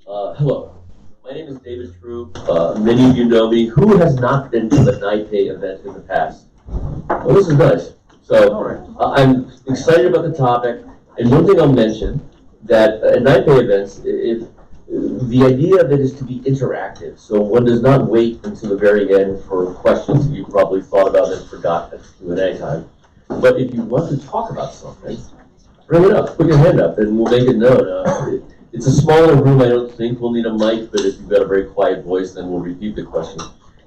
Hello, my name is David True. Many of you know me. Who has not been to the NYPAY event in the past? Well, this is nice. So I'm excited about the topic. And one thing I'll mention, that at NYPAY events, the idea of it is to be interactive. So one does not wait until the very end for questions that you probably thought about and forgot at Q&A time. But if you want to talk about something, bring it up, put your hand up, and we'll make it known. It's a smaller room, I don't think we'll need a mic, but if you've got a very quiet voice, then we'll repeat the question.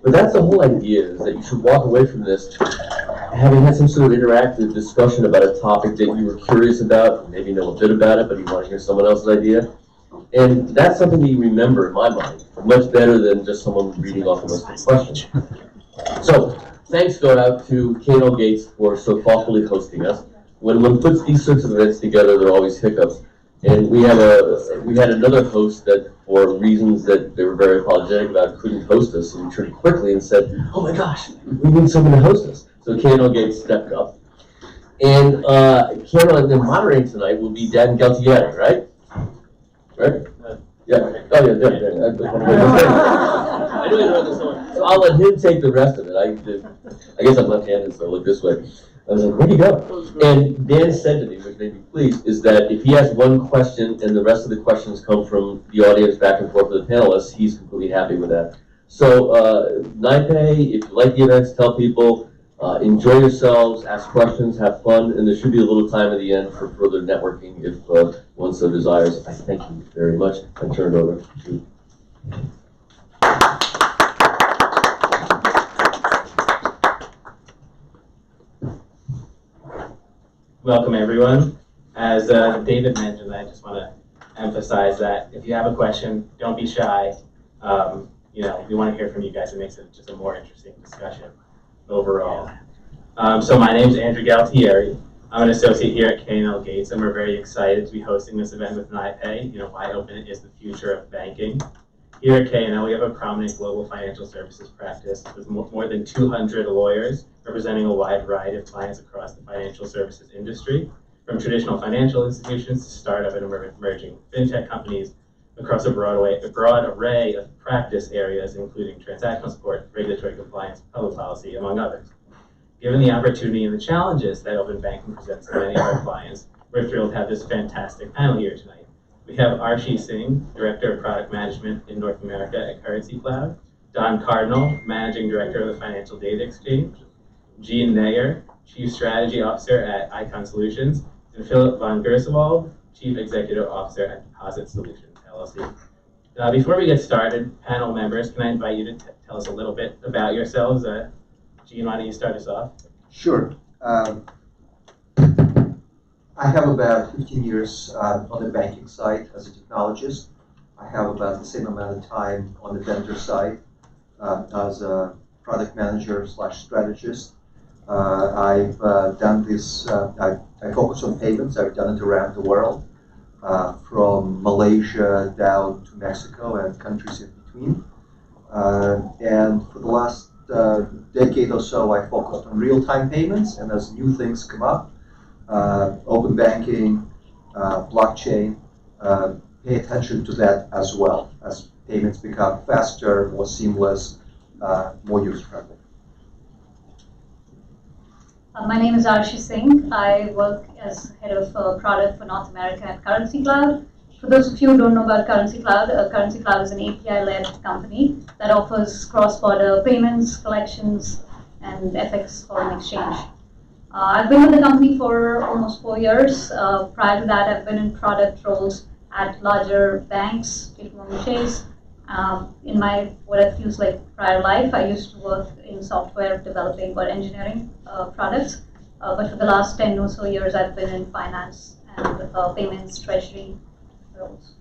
But that's the whole idea, is that you should walk away from this having had some sort of interactive discussion about a topic that you were curious about, maybe know a bit about it, but you want to hear someone else's idea. And that's something that you remember, in my mind, much better than just someone reading off a list of questions. So, thanks go out to K&L Gates for so thoughtfully hosting us. When one puts these sorts of events together, there are always hiccups. And we had another host that, for reasons that they were very apologetic about, couldn't host us. So we turned quickly and said, "Oh my gosh, we need someone to host us." So K&L Gates stepped up. And K&L, the moderating tonight will be Dan Galtieri, right? Right? Yeah. Oh yeah, yeah. I knew I read this somewhere. So I'll let him take the rest of it. I guess I'm left-handed, so I look this way. I was like, where'd he go? And Dan said to me, which made me pleased, is that if he has one question and the rest of the questions come from the audience back and forth with the panelists, he's completely happy with that. So NYPAY, if you like the events, tell people, enjoy yourselves, ask questions, have fun, and there should be a little time at the end for further networking if one so desires. I thank you very much. I turn it over to Welcome, everyone. As David mentioned, I just want to emphasize that if you have a question, don't be shy. We want to hear from you guys. It makes it just a more interesting discussion overall. So my name is Andrew Galtieri. I'm an associate here at K&L Gates, and we're very excited to be hosting this event with NYPAY. Why open is the future of banking. Here at K&L, we have a prominent global financial services practice with more than 200 lawyers representing a wide variety of clients across the financial services industry, from traditional financial institutions to startup and emerging fintech companies across a broad array of practice areas, including transactional support, regulatory compliance, public policy, among others. Given the opportunity and the challenges that open banking presents to many of our clients, we're thrilled to have this fantastic panel here tonight. We have Archie Singh, Director of Product Management in North America at Currency Cloud, Don Cardinal, Managing Director of the Financial Data Exchange, Gene Nayer, Chief Strategy Officer at Icon Solutions, and Philip von Gersewald, Chief Executive Officer at Deposit Solutions, LLC. Before we get started, panel members, can I invite you to tell us a little bit about yourselves? Gene, why don't you start us off? Sure. I have about 15 years on the banking side as a technologist. I have about the same amount of time on the vendor side as a product manager / strategist. I've done this, I focus on payments. I've done it around the world, from Malaysia down to Mexico and countries in between. And for the last decade or so, I focused on real-time payments, and as new things come up, open banking, blockchain, pay attention to that as well as payments become faster, more seamless, more user-friendly. My name is Archie Singh. I work as head of product for North America at Currency Cloud. For those of you who don't know about Currency Cloud is an API-led company that offers cross-border payments, collections, and FX foreign exchange. I've been with the company for almost 4 years. Prior to that, I've been in product roles at larger banks, JPMorgan Chase. In my, what it feels like prior life, I used to work in software developing or engineering products. But for the last 10 or so years, I've been in finance and payments, treasury roles.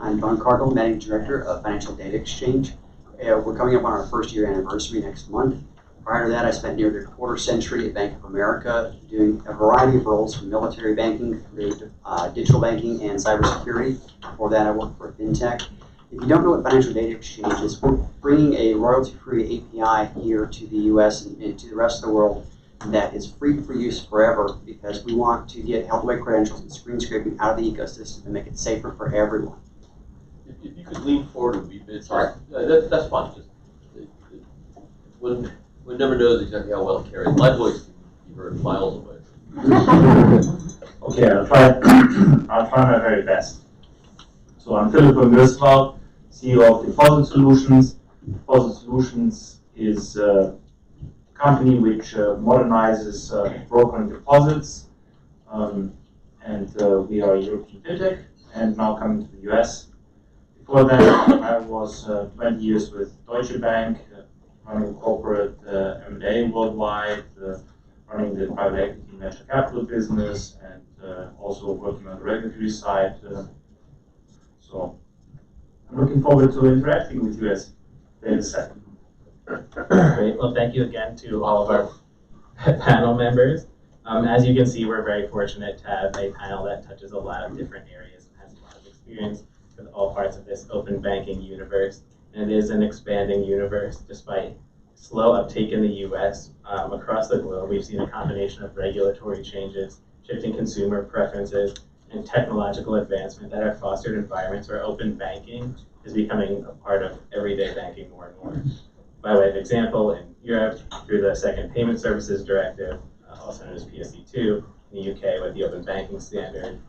I'm Don Cardinal, Managing Director of Financial Data Exchange. We're coming up on our first year anniversary next month. Prior to that, I spent nearly a quarter century at Bank of America doing a variety of roles from military banking through digital banking and cybersecurity. Before that, I worked for fintech. If you don't know what Financial Data Exchange is, we're bringing a royalty-free API here to the US and to the rest of the world that is free for use forever, because we want to get health web credentials and screen scraping out of the ecosystem and make it safer for everyone. could lean forward a wee bit. Sorry, that's fine. Just one never knows exactly how well it carries. My voice can be heard miles away. Okay, I'll try my very best. So I'm Philip von Griswold, CEO of Deposit Solutions. Deposit Solutions is a company which modernizes broken deposits, and we are a European fintech, and now coming to the US. Before that, I was 20 years with Deutsche Bank, running corporate M&A worldwide, running the private equity and venture capital business, and also working on the regulatory side. So I'm looking forward to interacting with you as David said. Great. Well, thank you again to all of our panel members. As you can see, we're very fortunate to have a panel that touches a lot of different areas and has a lot of experience with all parts of this open banking universe. And it is an expanding universe despite slow uptake in the US. Across the globe, we've seen a combination of regulatory changes, shifting consumer preferences, and technological advancement that have fostered environments where open banking is becoming a part of everyday banking more and more. By way of example, in Europe, through the Second Payment Services Directive, also known as PSD2, in the UK with the Open Banking Standard,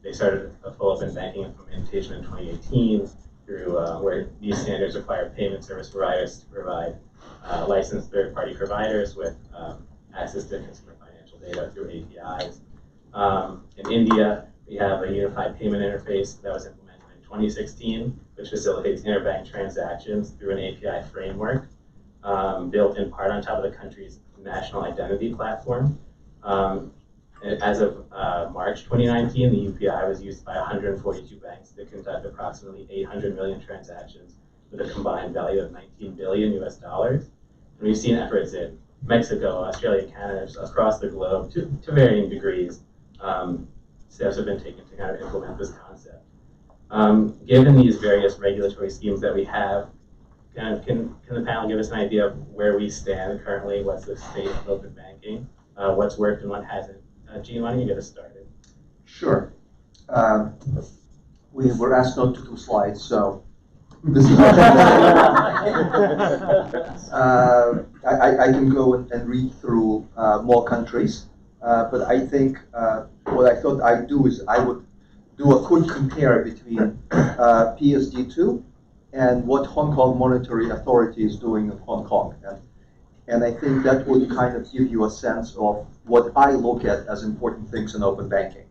they started a full open banking implementation in 2018 through where these standards require payment service providers to provide licensed third-party providers with access to consumer financial data through APIs. In India, we have a unified payment interface that was implemented in 2016, which facilitates interbank transactions through an API framework built in part on top of the country's national identity platform. As of March 2019, the UPI was used by 142 banks to conduct approximately 800 million transactions with a combined value of $19 billion US. And we've seen efforts in Mexico, Australia, Canada, across the globe to varying degrees. Steps have been taken to kind of implement this concept. Given these various regulatory schemes that we have, can the panel give us an idea of where we stand currently? What's the state of open banking? What's worked and what hasn't? Gene, why don't you get us started? Sure. We were asked not to do slides, so this is I can go and read through more countries, but I think what I thought I'd do is I would do a quick compare between PSD2 and what Hong Kong Monetary Authority is doing in Hong Kong. And I think that would kind of give you a sense of what I look at as important things in open banking.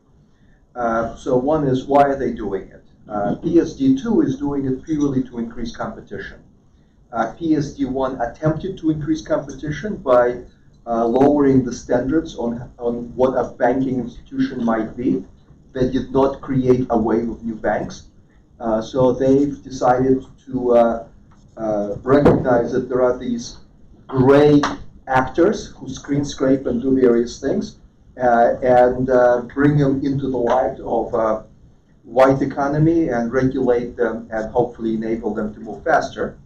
So one is, why are they doing it? PSD2 is doing it purely to increase competition. PSD1 attempted to increase competition by lowering the standards on what a banking institution might be. They did not create a wave of new banks. So they've decided to recognize that there are these gray actors who screen scrape and do various things and bring them into the light of a white economy and regulate them and hopefully enable them to move faster.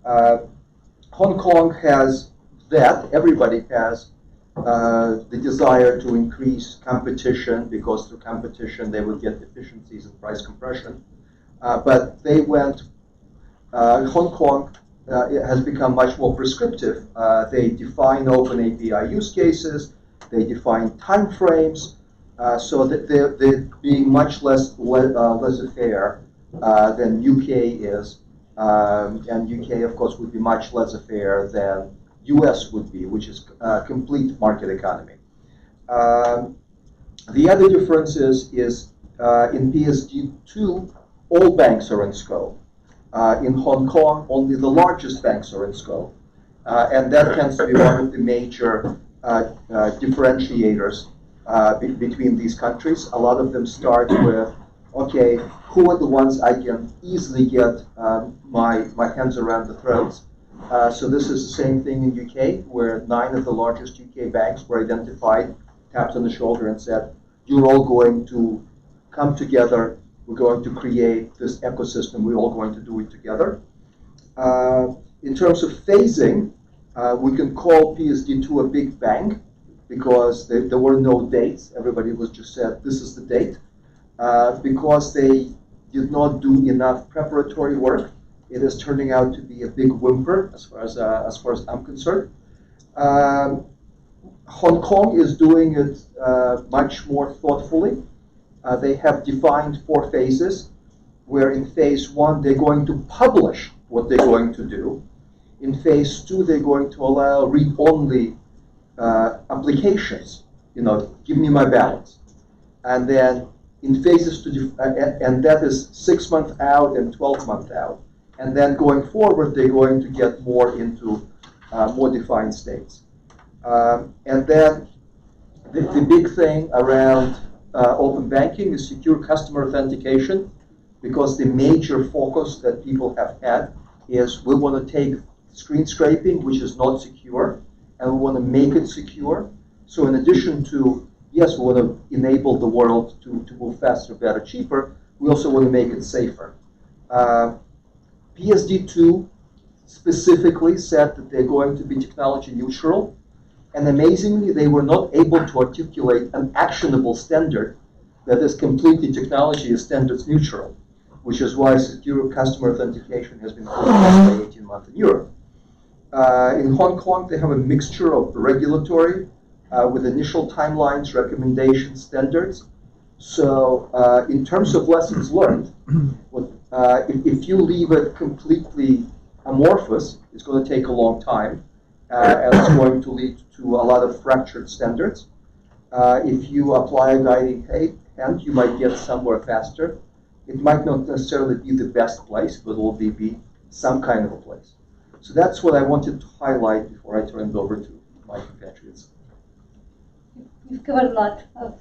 Hong Kong has that. Everybody has the desire to increase competition because through competition they would get efficiencies and price compression. But they went, Hong Kong has become much more prescriptive. They define open API use cases, they define time frames, so that they're being much less laissez-faire than UK is. And UK, of course, would be much laissez-faire than US would be, which is a complete market economy. The other difference is in PSD2, all banks are in scope. In Hong Kong, only the largest banks are in scope. And that tends to be one of the major differentiators between these countries. A lot of them start with, okay, who are the ones I can easily get my hands around the throats? So this is the same thing in UK, where 9 of the largest UK banks were identified, tapped on the shoulder and said, you're all going to come together. We're going to create this ecosystem. We're all going to do it together. In terms of phasing, we can call PSD2 a big bang because there were no dates. Everybody was just said, this is the date. Because they did not do enough preparatory work. It is turning out to be a big whimper as far as I'm concerned. Hong Kong is doing it much more thoughtfully. They have defined 4 phases, where in phase 1 they're going to publish what they're going to do. In phase 2 they're going to allow read-only applications. Give me my balance. And then in phases and that is 6 months out and 12 months out. And then going forward, they're going to get more into more defined states. And then the big thing around open banking is secure customer authentication, because the major focus that people have had is we want to take screen scraping, which is not secure, and we want to make it secure. So in addition to, yes, we want to enable the world to move faster, better, cheaper, we also want to make it safer. PSD2 specifically said that they're going to be technology neutral, and amazingly, they were not able to articulate an actionable standard that is completely technology standards neutral, which is why secure customer authentication has been pushed back by 18 months in Europe. In Hong Kong, they have a mixture of regulatory with initial timelines, recommendations, standards. So in terms of lessons learned, if you leave it completely amorphous, it's going to take a long time, and it's going to lead to a lot of fractured standards. If you apply a guiding hand, you might get somewhere faster. It might not necessarily be the best place, but it will be some kind of a place. So that's what I wanted to highlight before I turn it over to my compatriots. You've covered a lot of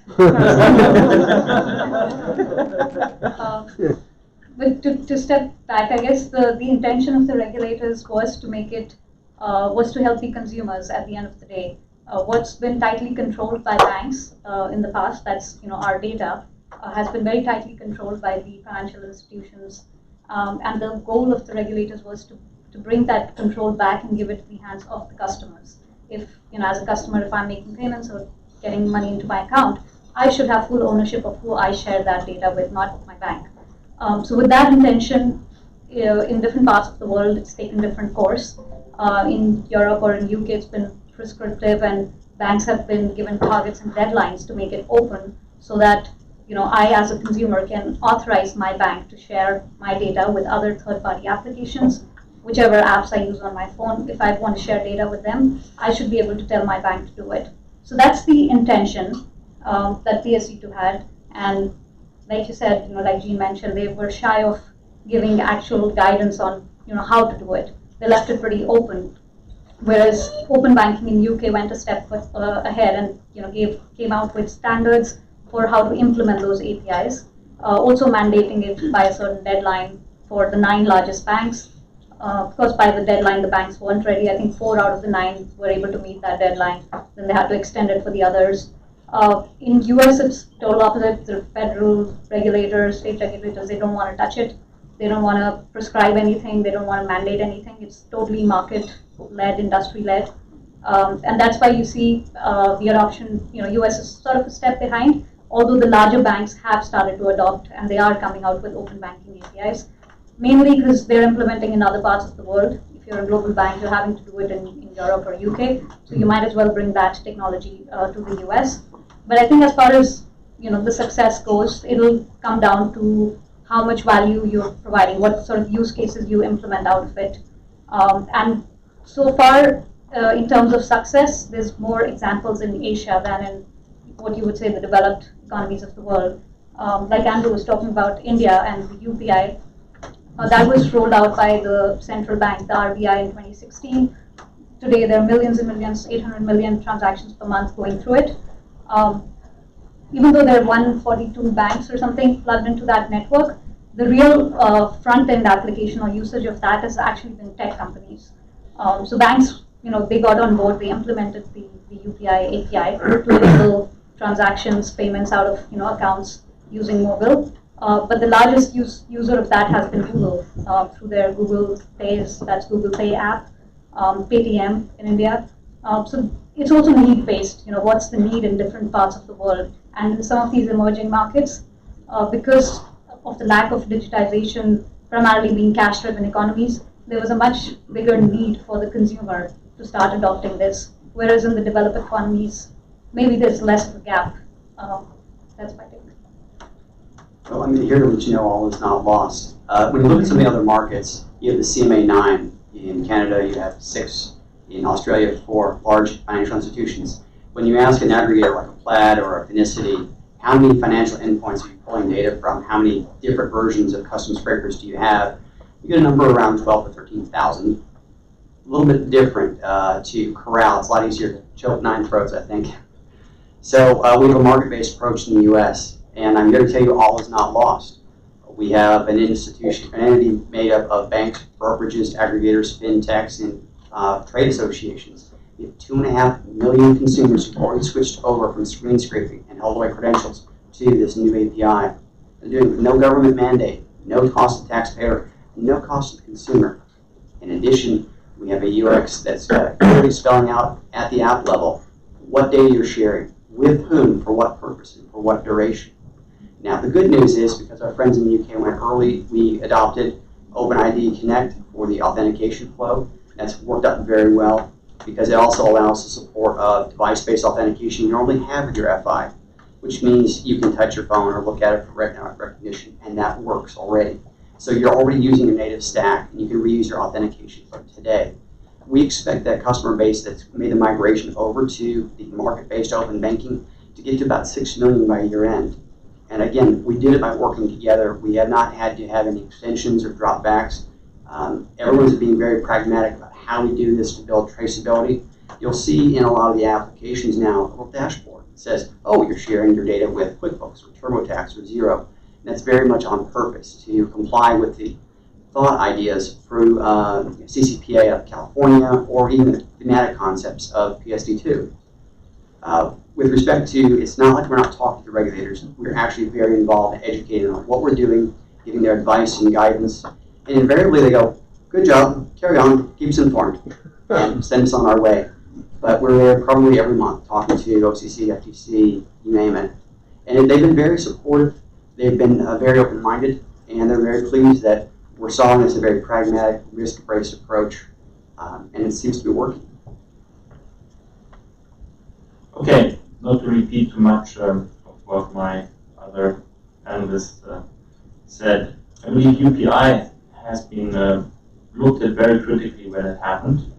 but to step back, I guess the intention of the regulators was to make it, was to help the consumers at the end of the day. What's been tightly controlled by banks in the past, that's our data, has been very tightly controlled by the financial institutions. And the goal of the regulators was to bring that control back and give it to the hands of the customers. If, as a customer, if I'm making payments or getting money into my account, I should have full ownership of who I share that data with, not my bank. So with that intention, in different parts of the world, it's taken different course. In Europe or in UK, it's been prescriptive, and banks have been given targets and deadlines to make it open, so that I, as a consumer, can authorize my bank to share my data with other third-party applications, whichever apps I use on my phone. If I want to share data with them, I should be able to tell my bank to do it. So that's the intention that PSD2 had, and like you said, like Jean mentioned, they were shy of giving actual guidance on how to do it. They left it pretty open, whereas open banking in UK went a step ahead and came out with standards for how to implement those APIs, also mandating it by a certain deadline for the 9 largest banks. Of course, by the deadline, the banks weren't ready. I think 4 out of the 9 were able to meet that deadline. Then they had to extend it for the others. In US, it's total opposite. The federal regulators, state regulators, they don't want to touch it. They don't want to prescribe anything. They don't want to mandate anything. It's totally market-led, industry-led. And that's why you see the adoption, US is sort of a step behind, although the larger banks have started to adopt, and they are coming out with open banking APIs. Mainly because they're implementing in other parts of the world. If you're a global bank, you're having to do it in Europe or UK, so you might as well bring that technology to the US. But I think as far as the success goes, it'll come down to how much value you're providing, what sort of use cases you implement out of it. And so far, in terms of success, there's more examples in Asia than in what you would say the developed economies of the world. Like Andrew was talking about India and the UPI. That was rolled out by the central bank, the RBI, in 2016. Today, there are millions and millions, 800 million transactions per month going through it. Even though there are 142 banks or something plugged into that network, the real front-end application or usage of that has actually been tech companies. So banks, they got on board, they implemented the UPI API to enable transactions, payments out of accounts using mobile. But the largest user of that has been Google through their Google Pays, that's Google Pay app, Paytm in India. So it's also need-based. What's the need in different parts of the world, and in some of these emerging markets, because of the lack of digitization primarily being cash-driven economies, there was a much bigger need for the consumer to start adopting this. Whereas in the developed economies, maybe there's less of a gap. That's my take. Well, I'm here to let you know all is not lost. When you look at some of the other markets, you have the CMA 9 in Canada, you have 6 in Australia for large financial institutions. When you ask an aggregator like a Plaid or a Finicity, how many financial endpoints are you pulling data from? How many different versions of custom scrapers do you have? You get a number around 12 to 13,000. A little bit different to corral. It's a lot easier to choke 9 throats, I think. So we have a market-based approach in the U.S., and I'm here to tell you all is not lost. We have an entity made up of banks, brokerages, aggregators, fintechs, and trade associations. We have 2.5 million consumers who've already switched over from screen scraping and held away credentials to this new API. They're doing it with no government mandate, no cost to taxpayer, no cost to the consumer. In addition, we have a UX that's clearly spelling out at the app level what data you're sharing, with whom, for what purpose, and for what duration. Now, the good news is, because our friends in the UK went early, we adopted OpenID Connect for the authentication flow. That's worked out very well because it also allows the support of device-based authentication you normally have with your FI, which means you can touch your phone or look at it for recognition, and that works already. So you're already using a native stack, and you can reuse your authentication from today. We expect that customer base that's made the migration over to the market-based open banking to get to about 6 million by year end. And again, we did it by working together. We have not had to have any extensions or dropbacks. Everyone's being very pragmatic about how we do this to build traceability. You'll see in a lot of the applications now a little dashboard that says, oh, you're sharing your data with QuickBooks or TurboTax or Xero. And that's very much on purpose to comply with the thought ideas through CCPA of California or even the thematic concepts of PSD2. With respect to, it's not like we're not talking to regulators. We're actually very involved in educating on what we're doing, giving their advice and guidance. And invariably they go, good job, carry on, keep us informed, and send us on our way. But we're there probably every month talking to OCC, FTC, you name it. And they've been very supportive. They've been very open-minded, and they're very pleased that we're solving this a very pragmatic, risk-based approach, and it seems to be working. Okay, not to repeat too much of what my other panelists said. I believe UPI has been looked at very critically when it happened.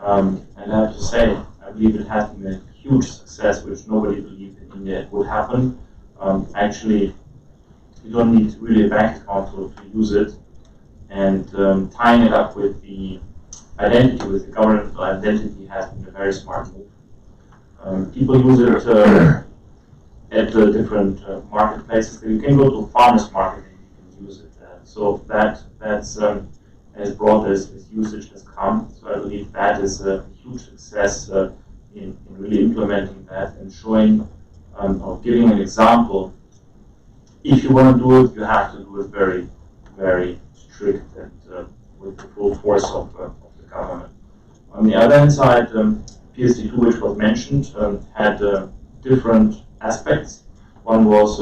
And I have to say, I believe it has been a huge success, which nobody believed in India it would happen. Actually, you don't need really a bank account to use it. And tying it up with the identity, with the governmental identity, has been a very smart move. People use it at different marketplaces. You can go to a farmer's market and you can use it. So that's as broad as usage has come. So I believe that is a huge success in really implementing that and showing or giving an example. If you want to do it, you have to do it very, very strict and with the full force of the government. On the other hand side, PSD2, which was mentioned, had different aspects. One was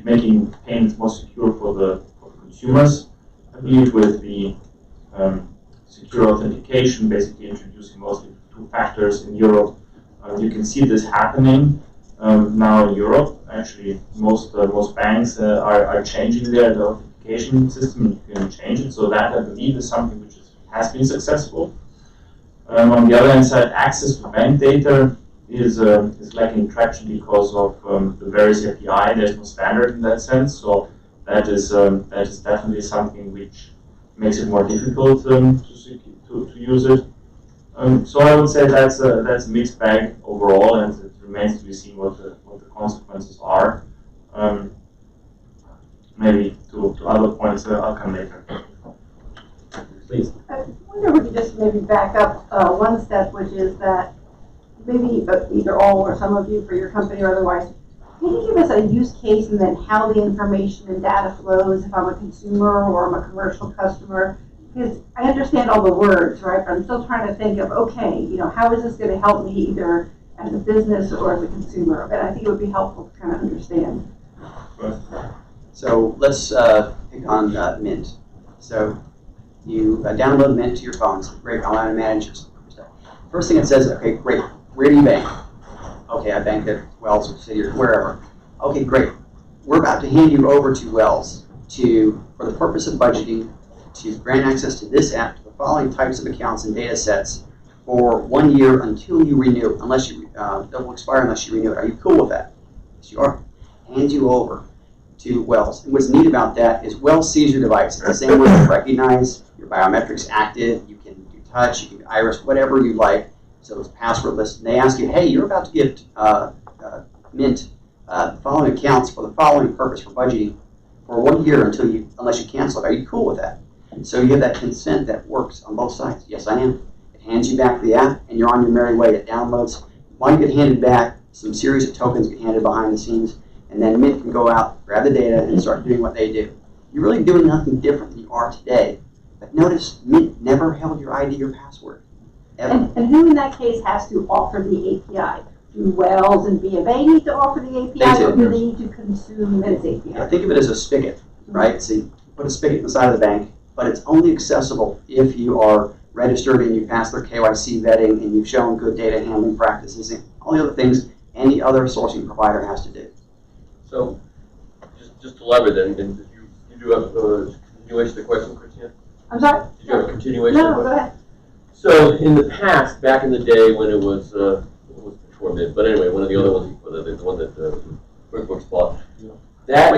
making payments more secure for the consumers. I believe with the secure authentication, basically introducing mostly 2 factors in Europe. You can see this happening now in Europe. Actually, most banks are changing their authentication system. You can change it, so that I believe is something which has been successful. On the other hand side, access to bank data is lacking traction because of the various API. There's no standard in that sense, so that is definitely something which makes it more difficult to use it. So I would say that's a mixed bag overall, and it remains to be seen what the consequences are. Maybe to other points I'll come later. Please. I wonder if we could just maybe back up one step, which is that maybe either all or some of you for your company or otherwise, can you give us a use case and then how the information and data flows if I'm a consumer or I'm a commercial customer? Because I understand all the words, right? But I'm still trying to think of, okay, how is this going to help me either as a business or as a consumer? But I think it would be helpful to kind of understand. So let's pick on Mint. So you download Mint to your phones. Great, I want to manage your stuff. First thing it says, okay, great, where do you bank? Okay, I bank at Wells or City or wherever. Okay, great. We're about to hand you over to Wells for the purpose of budgeting, to grant access to this app, to the following types of accounts and data sets for 1 year until you renew, unless you, that will expire unless you renew it. Are you cool with that? Yes, you are. Hand you over to Wells. And what's neat about that is Wells sees your device. It's the same way they recognize your biometrics active. You can do touch, you can do iris, whatever you like. So it's passwordless. And they ask you, hey, you're about to get Mint the following accounts for the following purpose for budgeting for 1 year unless you cancel it. Are you cool with that? So you have that consent that works on both sides. Yes, I am. It hands you back the app, and you're on your merry way. It downloads. While you get handed back, some series of tokens get handed behind the scenes, and then Mint can go out, grab the data, and start doing what they do. You're really doing nothing different than you are today. But notice, Mint never held your ID or password, ever. And who in that case has to offer the API? Do Wells and B of A need to offer the API, They do. or do they need to consume Mint's API? Yeah, think of it as a spigot, right? So you put a spigot inside of the bank, but it's only accessible if you are registered and you pass their KYC vetting and you've shown good data handling practices and all the other things any other sourcing provider has to do. So, just to elaborate then, and you do have a continuation of the question, Christina? I'm sorry? Did you have a continuation of the No, go question? ahead. So, in the past, back in the day when it was before Mint, but anyway, one of the other ones, the one that QuickBooks bought, that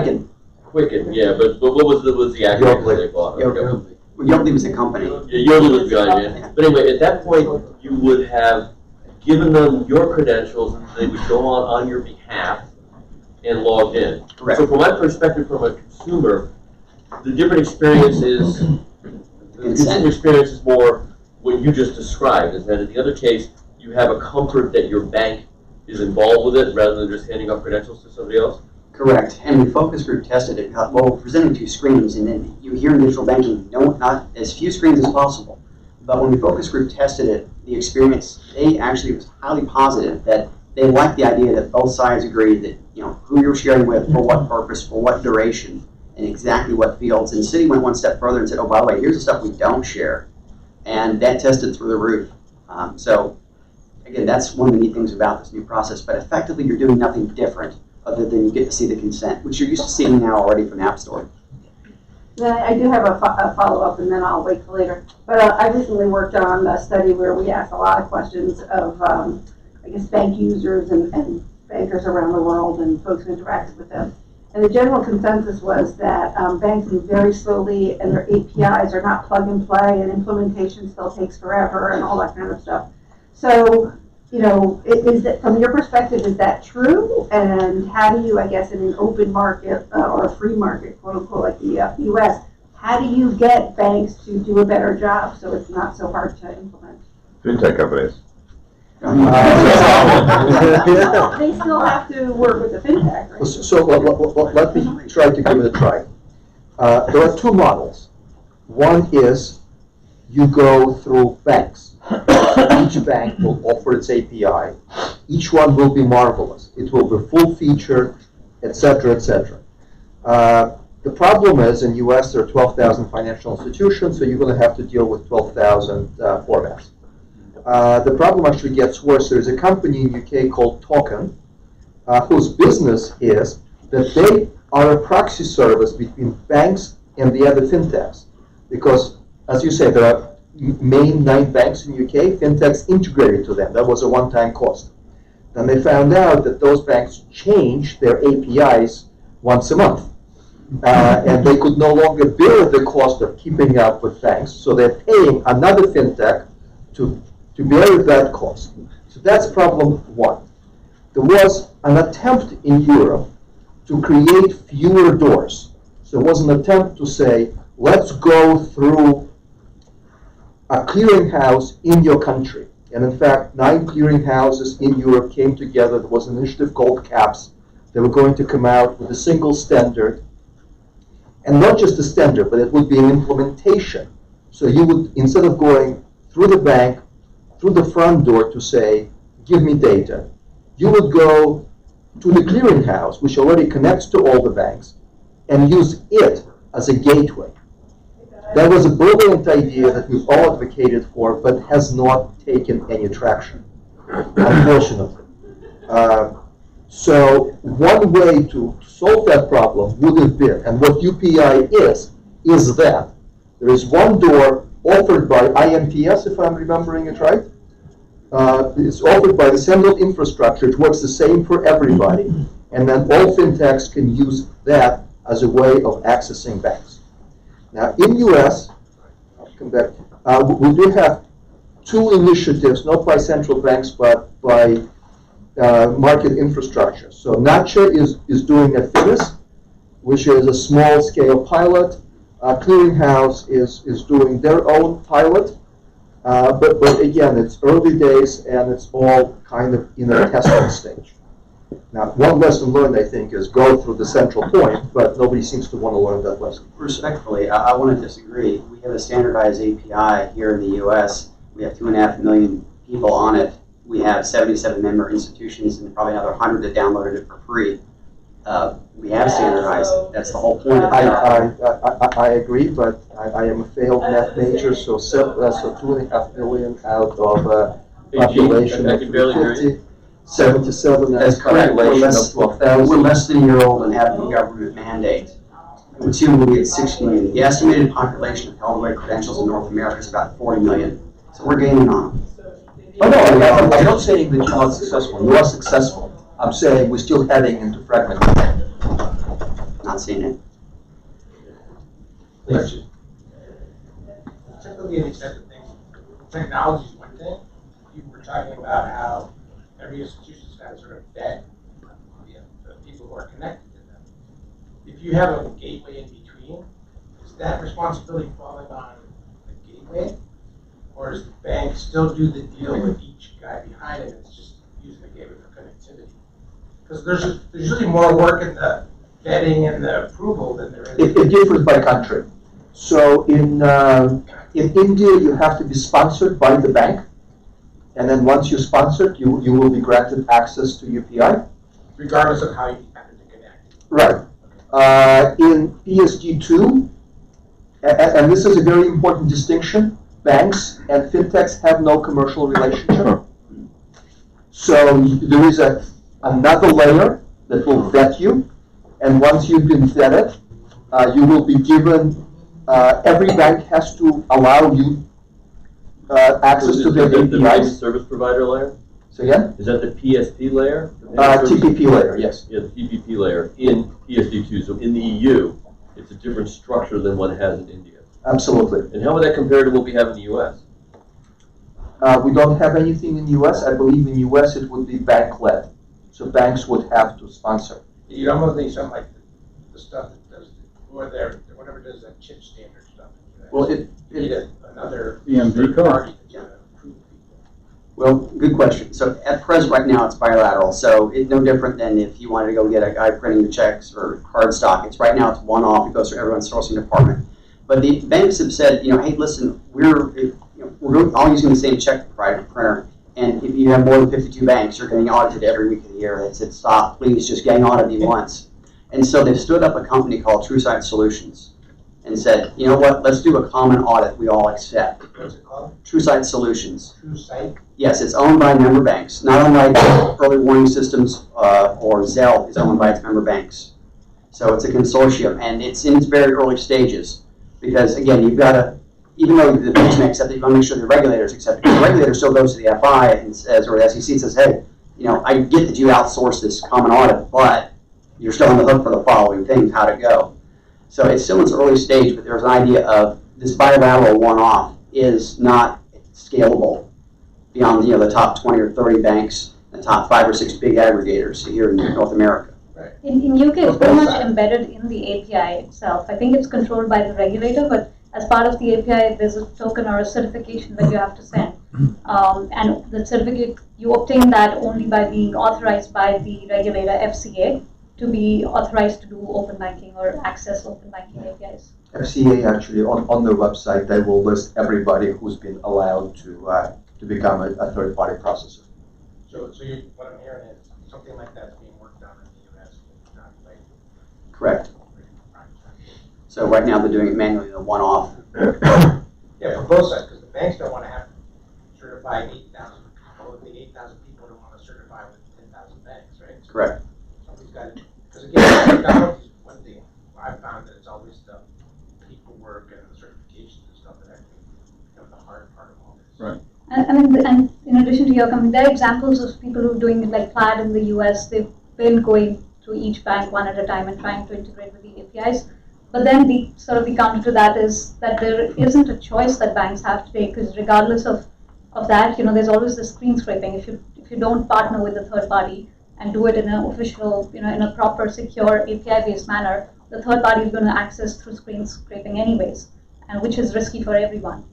Quicken, yeah, but what was the acronym that they bought? Yodlee was the company. Yeah, Yodlee was the idea. But anyway, at that point, you would have given them your credentials, and they would go on your behalf and logged in. Correct. So from my perspective, from a consumer, the different experience is, the consumer experience is more what you just described, is that in the other case, you have a comfort that your bank is involved with it rather than just handing off credentials to somebody else? Correct. And we focus group tested it. Well, we're presenting 2 screens, and then you hear in digital banking, not as few screens as possible. But when we focus group tested it, the experience, they actually was highly positive that they liked the idea that both sides agreed that, who you're sharing with, for what purpose, for what duration, and exactly what fields. And Citi went one step further and said, oh, by the way, here's the stuff we don't share. And that tested through the roof. So, again, that's one of the neat things about this new process. But effectively, you're doing nothing different other than you get to see the consent, which you're used to seeing now already from the App Store. Then I do have a follow-up, and then I'll wait for later. But I recently worked on a study where we asked a lot of questions of, bank users and bankers around the world and folks who interacted with them. And the general consensus was that banks move very slowly, and their APIs are not plug and play, and implementation still takes forever, and all that kind of stuff. So, is that, from your perspective, is that true? And how do you, I guess, in an open market or a free market, quote unquote, like the U.S., how do you get banks to do a better job so it's not so hard to implement? Fintech companies. They still have to work with the fintech, right? So let me try to give it a try. There are 2 models. One is you go through banks. Each bank will offer its API. Each one will be marvelous. It will be full featured, etc., etc. The problem is, in the US, there are 12,000 financial institutions, so you're going to have to deal with 12,000 formats. The problem actually gets worse. There's a company in the UK called Token, whose business is that they are a proxy service between banks and the other fintechs. Because, as you say, there are main 9 banks in the UK, fintechs integrated to them. That was a one-time cost. Then they found out that those banks changed their APIs once a month. And they could no longer bear the cost of keeping up with banks, so they're paying another fintech to bear that cost. So that's problem 1. There was an attempt in Europe to create fewer doors. So it was an attempt to say, let's go through a clearinghouse in your country. And in fact, 9 clearinghouses in Europe came together. There was an initiative called CAPS. They were going to come out with a single standard. And not just a standard, but it would be an implementation. So you would, instead of going through the bank, through the front door to say, give me data, you would go to the clearinghouse, which already connects to all the banks, and use it as a gateway. That was a brilliant idea that we've all advocated for, but has not taken any traction, unfortunately. So one way to solve that problem would have been, and what UPI is that there is one door offered by IMTS, if I'm remembering it right. It's offered by the Central Infrastructure. It works the same for everybody. And then all fintechs can use that as a way of accessing banks. Now, in US, I'll come back, we do have two initiatives, not by central banks, but by market infrastructure. So NACHA is doing a FINIS, which is a small-scale pilot. Clearinghouse is doing their own pilot. But again, it's early days, and it's all kind of in a testing stage. Now, one lesson learned, I think, is go through the central point, but nobody seems to want to learn that lesson. Respectfully, I want to disagree. We have a standardized API here in the U.S. We have 2.5 million people on it. We have 77 member institutions and probably another 100 that downloaded it for free. We have standardized it. That's the whole point of it. I agree, but I am a failed math major, so 2.5 million out of a population I of can barely hear 50, 77, That's that's correct. We're population less, of 12,000. we're less than a year old and have the government mandate. And soon we'll be at 6 million. The estimated population of held credentials in North America is about 40 million. So we're gaining on them. Oh, no, I'm not saying that you're not successful. You are successful. I'm saying we're still heading into fragmentation. Not seeing it. Please. Typically, these types of things, technology is one thing. You were talking about how every institution's got a sort of vet, the people who are connected to them. If you have a gateway in between, is that responsibility falling on the gateway? Or does the bank still do the deal with each guy behind it? It's just using the gateway for connectivity. Because there's usually more work in the vetting and the approval than there is. It differs by country. So in India, you have to be sponsored by the bank. And then once you're sponsored, you will be granted access to UPI. Regardless of how you happen to connect. Right. In PSD2, and this is a very important distinction, banks and fintechs have no commercial relationship. So there is another layer that will vet you, and once you've been vetted, you will be given, every bank has to allow you access to their The payment APIs. service provider layer? So yeah, Is that the PSP layer? The payment service- TPP layer, yes. Yeah, the TPP layer in PSD2. So in the EU, it's a different structure than what it has in India. Absolutely. And how would that compare to what we have in the US? We don't have anything in the US. I believe in US it would be bank-led. So banks would have to sponsor. You almost need something like the stuff that does, or whatever does that chip standard stuff. Well, You need another EMV third code. party to approve people. Well, good question. So at present, right now, it's bilateral. So it's no different than if you wanted to go get a guy printing the checks or card stock. It's right now, it's one-off. It goes through everyone's sourcing department. But the banks have said, hey, listen, we're all using the same check printer. And if you have more than 52 banks, you're getting audited every week of the year. They said, stop, please, just getting audited once. And so they've stood up a company called TrueSight Solutions and said, you know what, let's do a common audit we all accept. What's it called? TrueSight Solutions. True Sight? Yes, it's owned by member banks. Not owned by Early Warning Systems or Zelle is owned by its member banks. So it's a consortium, and it's in its very early stages. Because again, you've got to, even though the banks may accept it, you want to make sure the regulators accept it. Because the regulator still goes to the FI and says, or the SEC says, hey, I get that you outsource this common audit, but you're still on the hook for the following things, how to go. So it's still in its early stage, but there's an idea of this bilateral one-off is not scalable beyond the top 20 or 30 banks, the top 5 or 6 big aggregators here in North America. In UK, it's very much embedded in the API itself. I think it's controlled by the regulator, but as part of the API, there's a token or a certification that you have to send. And the certificate, you obtain that only by being authorized by the regulator, FCA, to be authorized to do open banking or access open banking APIs. FCA actually, on their website, they will list everybody who's been allowed to become a third-party processor. So what I'm hearing is something like that's being worked on in the US. Not like, Correct. So right now they're doing it manually in a one-off. Yeah, for both sides, because the banks don't want to have to certify 8,000 people, if the 8,000 people don't want to certify with 10,000 banks, right? Correct. Somebody's got to, because again, technology is one thing. I found that it's always the paperwork and the certifications and stuff that actually become the hard part of all this. Right. And in addition to your company, there are examples of people who are doing it like Plaid in the US. They've been going through each bank one at a time and trying to integrate with the APIs. But then the counter to that is that there isn't a choice that banks have today, because regardless of that, there's always the screen scraping. If you don't partner with a third party and do it in an official, in a proper, secure API-based manner, the third party is going to access through screen scraping anyways, and which is risky for everyone.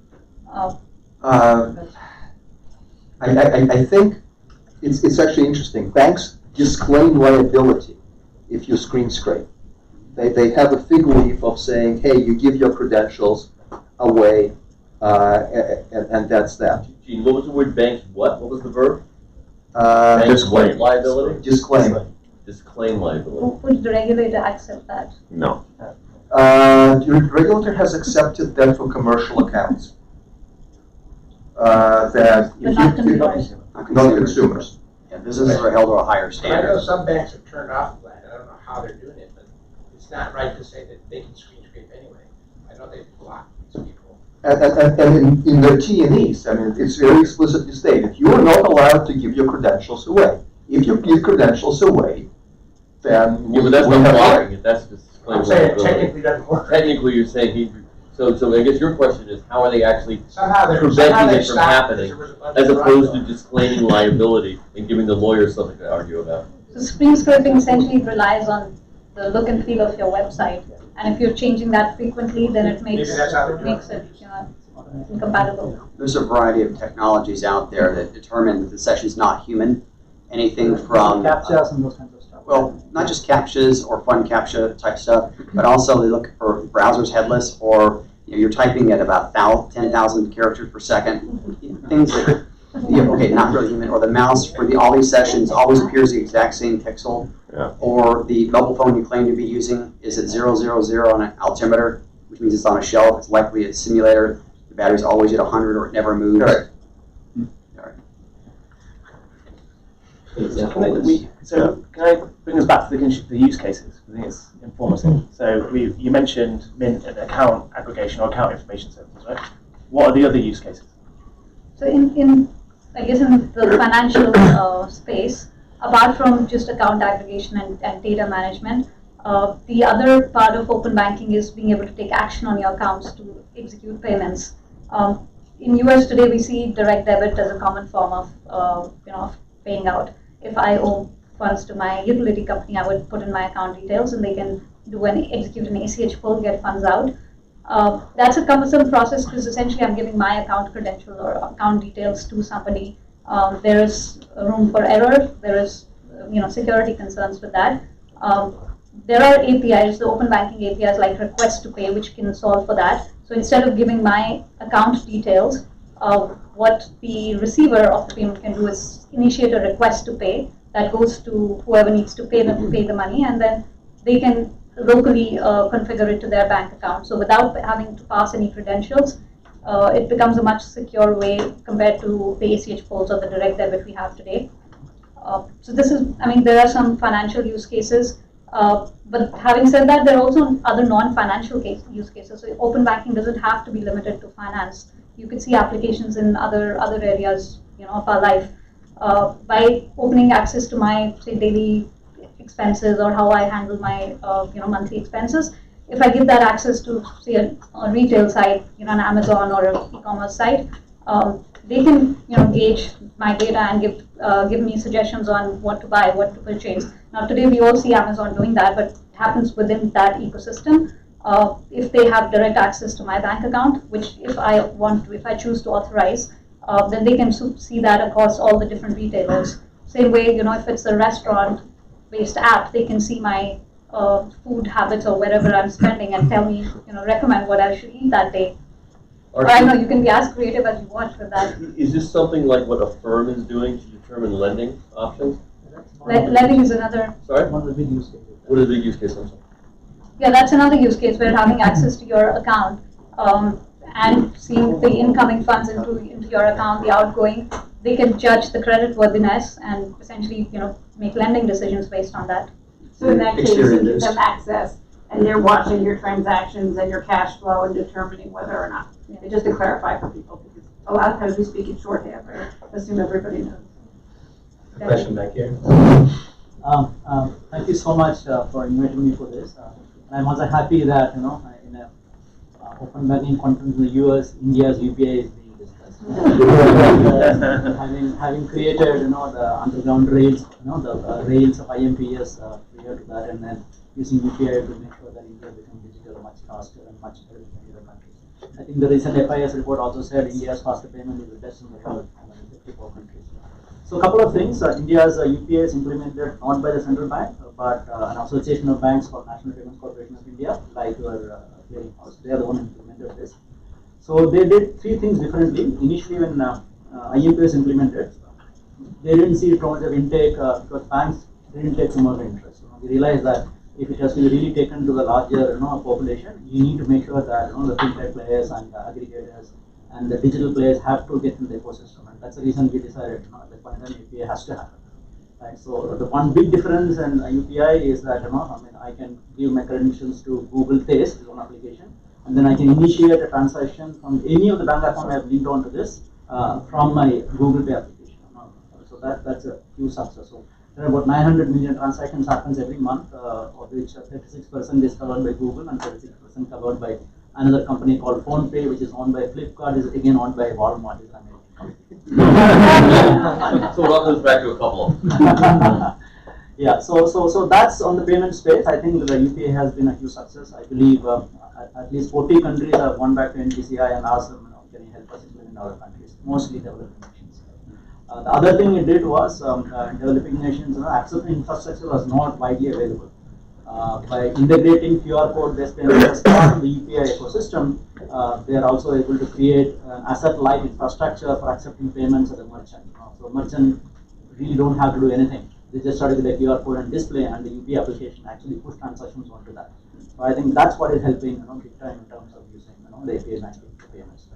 I think it's actually interesting. Banks disclaim liability if you screen scrape. They have a fig leaf of saying, hey, you give your credentials away, and that's that. Gene, what was the word banks? What was the verb? Disclaim liability. Disclaim. Disclaim liability. Would the regulator accept that? No. The regulator has accepted that for commercial accounts. That But not consumers. not consumers. Yeah, businesses are held to a higher And I know standard. some banks have turned off Plaid. I don't know how they're doing it, but it's not right to say that they can screen scrape anyway. I know they've blocked these people. And in their T&Es, I mean, it's very explicitly stated, you are not allowed to give your credentials away. If you give credentials away, then Yeah, but that's we not have blocking it. That's disclaim I'm saying liability. technically doesn't work. Technically, you're saying so I guess your question is, how are they actually Somehow they're preventing it from stopped happening, because there was a bunch as of opposed to fraud. disclaiming liability and giving the lawyers something to argue about? So screen scraping essentially relies on the look and feel of your website, and if you're changing that frequently, then it makes Maybe that's how they're doing it incompatible. There's a variety of technologies out there that determine that the session's not human. Anything from CAPTCHAs and those kinds of stuff. well, not just CAPTCHAs or fun CAPTCHA type stuff, but also they look for browsers headless, or you're typing at about 10,000 characters per second. Things that, okay, not really human. Or the mouse for all these sessions always appears the exact same pixel. Yeah. Or the mobile phone you claim to be using is at 000 on an altimeter, which means it's on a shelf. It's likely a simulator. The battery's always at 100 or it never moves. Correct. So can I bring us back to the use cases? I think it's informative. So you mentioned Mint and account aggregation or account information services, right? What are the other use cases? So in I guess in the financial space, apart from just account aggregation and data management, the other part of open banking is being able to take action on your accounts to execute payments. In US today, we see direct debit as a common form of of paying out. If I owe funds to my utility company, I would put in my account details, and they can execute an ACH pull, get funds out. That's a cumbersome process because essentially I'm giving my account credentials or account details to somebody. There is room for error. There is security concerns with that. There are APIs, the open banking APIs like Request to Pay, which can solve for that. So instead of giving my account details, what the receiver of the payment can do is initiate a request to pay that goes to whoever needs to pay the money, and then they can locally configure it to their bank account. So without having to pass any credentials, it becomes a much secure way compared to the ACH polls or the direct debit we have today. So this is, there are some financial use cases, but having said that, there are also other non-financial use cases. So open banking doesn't have to be limited to finance. You could see applications in other areas, of our life. By opening access to my, say, daily expenses or how I handle my, monthly expenses, if I give that access to, say, a retail site, an Amazon or an e-commerce site, they can, gauge my data and give me suggestions on what to buy, what to purchase. Now, today we all see Amazon doing that, but it happens within that ecosystem. If they have direct access to my bank account, which if I choose to authorize, then they can see that across all the different retailers. Same way, if it's a restaurant-based app, they can see my food habits or wherever I'm spending and tell me, recommend what I should eat that day. Or I know you can be as creative as you want with that. Is this something like what a firm is doing to determine lending options? Lending is another. Sorry? One of the big use cases. What are the use cases? Yeah, that's another use case where having access to your account and seeing the incoming funds into your account, the outgoing, they can judge the credit worthiness and essentially, make lending decisions based on that. So in that case, you Exterior give news. them access, and they're watching your transactions and your cash flow and determining whether or not. And just to clarify for people, because a lot of times we speak in shorthand, I assume everybody knows. A question back here. Thank you so much for inviting me for this. I'm also happy that in a open banking conference in the US, India's UPI is being discussed. having created the underground rails, the rails of IMPS prior to that, and then using UPI to make sure that India becomes digital much faster and much better than any other countries. I think the recent FIS report also said India's faster payment is the best in the world among 54 countries. So a couple of things. India's UPI is implemented not by the central bank, but an association of banks called National Payments Corporation of India, like your clearing house. They are the one who implemented this. So they did three things differently. Initially, when IMPay was implemented, they didn't see too much of intake because banks didn't take too much interest. They realized that if it has to be really taken to the larger population, you need to make sure that the fintech players and aggregators and the digital players have to get in the ecosystem, and that's the reason we decided at the point that UPI has to happen. Right. So the one big difference in UPI is that I can give my credentials to Google Pay, is one application, and then I can initiate a transaction from any of the bank account I have linked onto this from my Google Pay application. So that's a huge success. So there are about 900 million transactions happens every month, of which 36% is covered by Google and 36% covered by another company called PhonePe, which is owned by Flipkart, is again owned by Walmart. Is American company. So it all comes back to a couple of them. Yeah, so that's on the payment space. I think the UPI has been a huge success. I believe at least 40 countries have gone back to NPCI and asked them, can you help us implement in other countries, mostly developing nations. The other thing it did was developing nations, accepting infrastructure was not widely available. By integrating QR code-based payments as part of the UPI ecosystem, they are also able to create an asset-light infrastructure for accepting payments at the merchant. So merchant really don't have to do anything. They just started with a QR code and display, and the UPI application actually push transactions onto that. So I think that's what is helping big time in terms of using the API banking payments.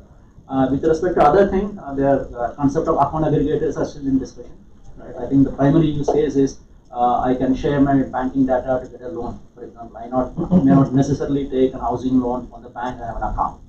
With respect to other thing, the concept of account aggregators are still in discussion. Right? I think the primary use case is I can share my banking data to get a loan. For example, I may not necessarily take a housing loan from the bank. I have an account,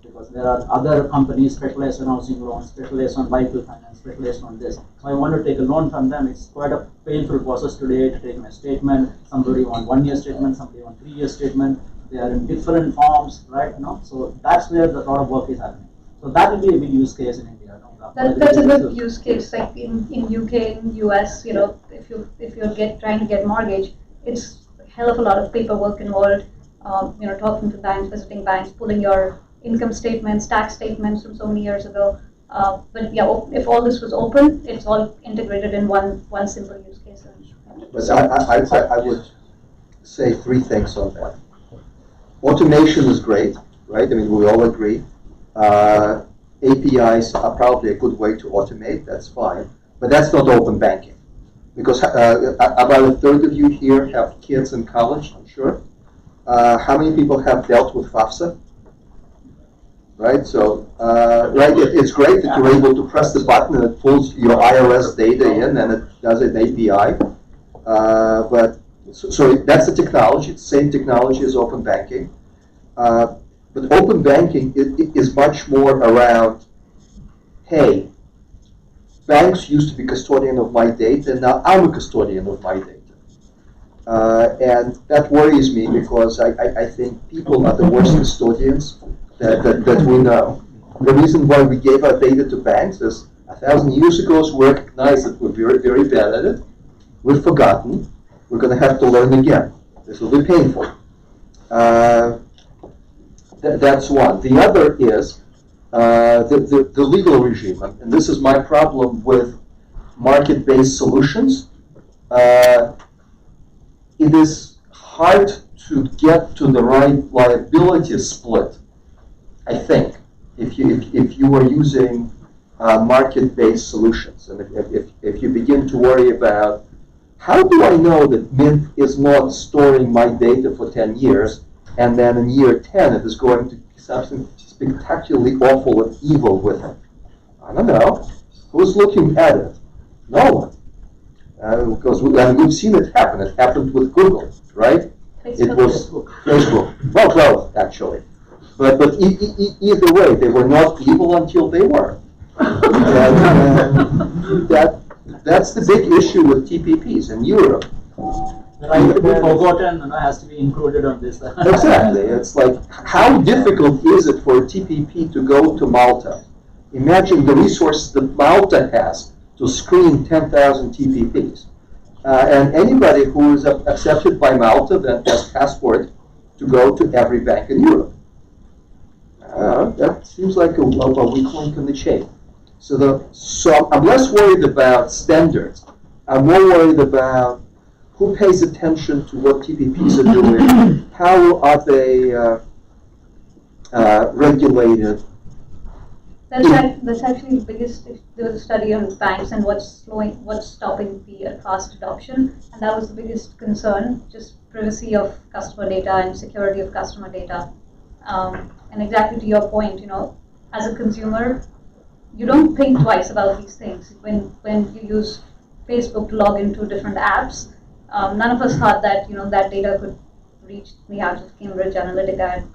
because there are other companies specialized in housing loans, specialized on vehicle finance, specialized on this. So I want to take a loan from them. It's quite a painful process today to take my statement. Somebody wants 1 year statement, somebody wants 3 year statement. They are in different forms, right? So that's where a lot of work is happening. So that will be a big use case in India. That's a good use case. Like in UK, in US, if you're trying to get mortgage, it's a hell of a lot of paperwork involved. Talking to banks, visiting banks, pulling your income statements, tax statements from so many years ago. But yeah, if all this was open, it's all integrated in one simple use case. But I would say three things on that. Automation is great, right? I mean, we all agree. APIs are probably a good way to automate, that's fine. But that's not open banking. Because about a third of you here have kids in college, I'm sure. How many people have dealt with FAFSA? Right, so it's great that you're able to press the button and it pulls your IRS data in and it does an API. So that's the technology. It's the same technology as open banking. But open banking is much more around, hey, banks used to be custodian of my data, and now I'm a custodian of my data. And that worries me because I think people are the worst custodians that we know. The reason why we gave our data to banks is 1,000 years ago we recognized that we're very, very bad at it. We've forgotten. We're going to have to learn again. This will be painful. That's one. The other is the legal regime. And this is my problem with market-based solutions. It is hard to get to the right liability split, I think, if you are using market-based solutions. And if you begin to worry about how do I know that Mint is not storing my data for 10 years and then in year 10 it is going to do something spectacularly awful and evil with it? I don't know. Who's looking at it? No one. Because we've seen it happen. It happened with Google, right? It was Facebook. Well, actually. But either way, they were not evil until they were. And that's the big issue with TPPs in Europe. The right to be forgotten has to be included on this. Exactly. It's like, how difficult is it for a TPP to go to Malta? Imagine the resources that Malta has to screen 10,000 TPPs. And anybody who is accepted by Malta then has passport to go to every bank in Europe. That seems like a weak link in the chain. So I'm less worried about standards. I'm more worried about who pays attention to what TPPs are doing, how are they regulated. That's actually the biggest. There was a study on banks and what's stopping the fast adoption, and that was the biggest concern: just privacy of customer data and security of customer data. And exactly to your point, as a consumer, you don't think twice about these things. When you use Facebook to log into different apps, none of us thought that that data could reach the apps of Cambridge Analytica and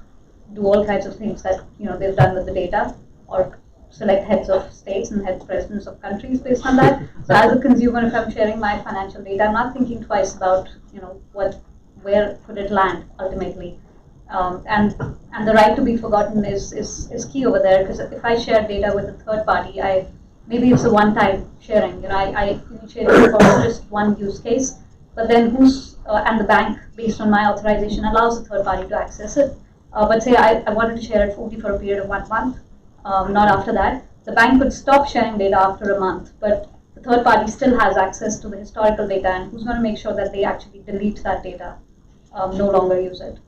do all kinds of things that they've done with the data, or select heads of states and head presidents of countries based on that. So as a consumer, if I'm sharing my financial data, I'm not thinking twice about where could it land ultimately. And the right to be forgotten is key over there, because if I share data with a third party, maybe it's a one-time sharing. I initiated it for just one use case, but then and the bank, based on my authorization, allows the third party to access it. But say I wanted to share it only for a period of 1 month, not after that. The bank could stop sharing data after a month, but the third party still has access to the historical data, and who's going to make sure that they actually delete that data, no longer use it?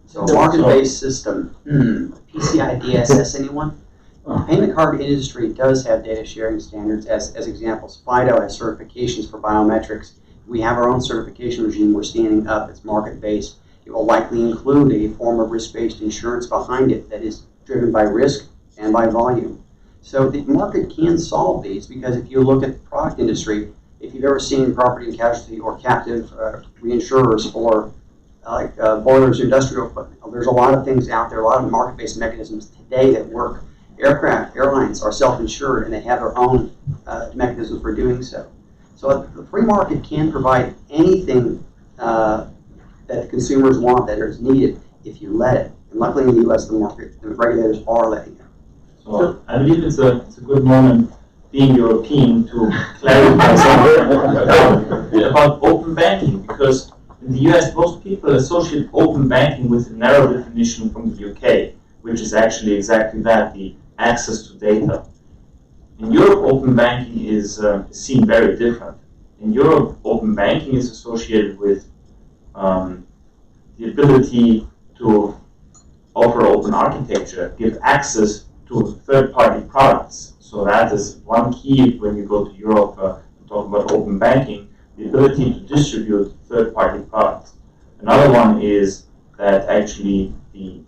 So a market-based system, PCI DSS, anyone? The payment card industry does have data sharing standards as examples. FIDO has certifications for biometrics. We have our own certification regime we're standing up. It's market-based. It will likely include a form of risk-based insurance behind it that is driven by risk and by volume. So the market can solve these, because if you look at the product industry, if you've ever seen property and casualty or captive reinsurers for boilers, industrial equipment, there's a lot of things out there, a lot of market-based mechanisms today that work. Airlines are self-insured, and they have their own mechanisms for doing so. So the free market can provide anything that the consumers want, that is needed, if you let it. And luckily in the U.S., the regulators are letting it. So I believe it's a good moment, being European, to clarify something about open banking, because in the US, most people associate open banking with a narrow definition from the UK, which is actually exactly that, the access to data. In Europe, open banking is seen very different. In Europe, open banking is associated with the ability to offer open architecture, give access to third-party products. So that is one key when you go to Europe to talk about open banking, the ability to distribute third-party products. Another one is that actually,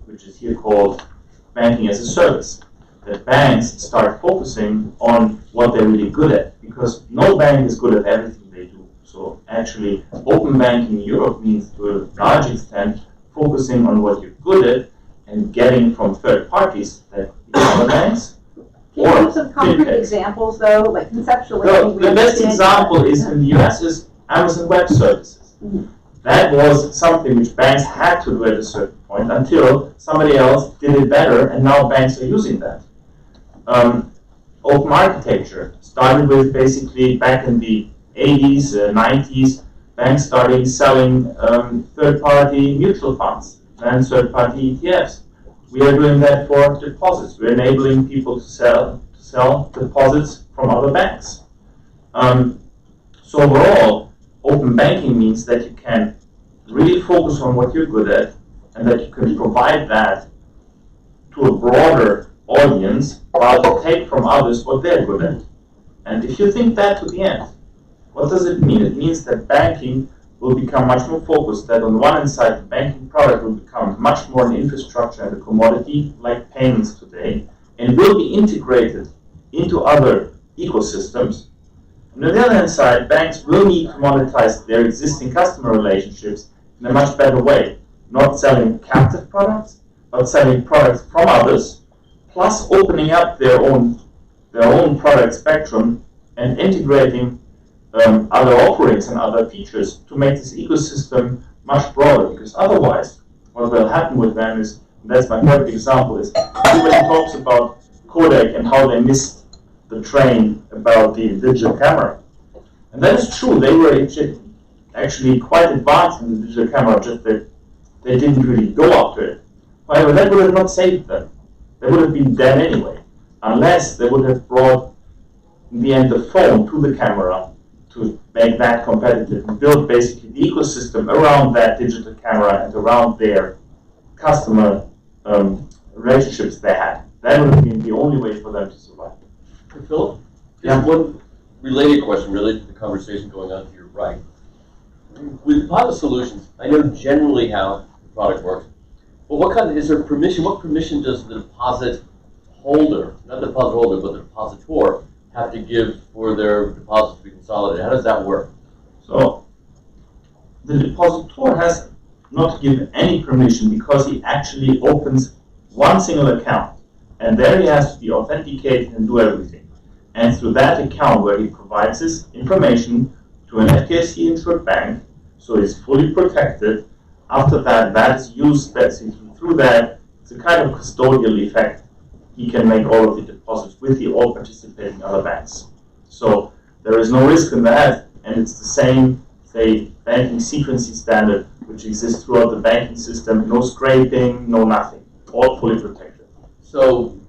which is here called banking as a service, that banks start focusing on what they're really good at, because no bank is good at everything they do. So actually, open banking in Europe means, to a large extent, focusing on what you're good at and getting from third parties, that other banks. Can you give some concrete examples, though, like conceptually? The best example is in the US is Amazon Web Services. Mm-hmm. That was something which banks had to do at a certain point until somebody else did it better, and now banks are using that. Open architecture started with basically back in the 80s, 90s, banks started selling third-party mutual funds and third-party ETFs. We are doing that for deposits. We're enabling people to sell deposits from other banks. So overall, open banking means that you can really focus on what you're good at, and that you can provide that to a broader audience while you take from others what they're good at. And if you think that to the end, What does it mean? It means that banking will become much more focused, that on one hand side, the banking product will become much more an infrastructure and a commodity like payments today, and will be integrated into other ecosystems. And on the other hand side, banks will need to monetize their existing customer relationships in a much better way, not selling captive products, but selling products from others, plus opening up their own product spectrum and integrating other offerings and other features to make this ecosystem much broader. Because otherwise, what will happen with them is, and that's my perfect example, is everybody talks about Kodak and how they missed the train about the digital camera. And that is true. They were actually quite advanced in the digital camera, just that they didn't really go after it. However, that would have not saved them. They would have been dead anyway, unless they would have brought, in the end, the phone to the camera to make that competitive and build basically the ecosystem around that digital camera and around their customer relationships they had. That would have been the only way for them to survive. Philip? Yeah. Just one related question related to the conversation going on to your right. With deposit solutions, I know generally how the product works, but what kind of, is there permission, what permission does the deposit holder, not the deposit holder, but the depositor, have to give for their deposits to be consolidated? How does that work? So the depositor has not to give any permission because he actually opens one single account, and there he has to be authenticated and do everything. And through that account where he provides his information to an FDIC insured bank, so he's fully protected. After that, that is used, through that, it's a kind of custodial effect. He can make all of the deposits with the all participating other banks. So there is no risk in that, and it's the same, say, banking secrecy standard which exists throughout the banking system. No scraping, no nothing, all fully protected. So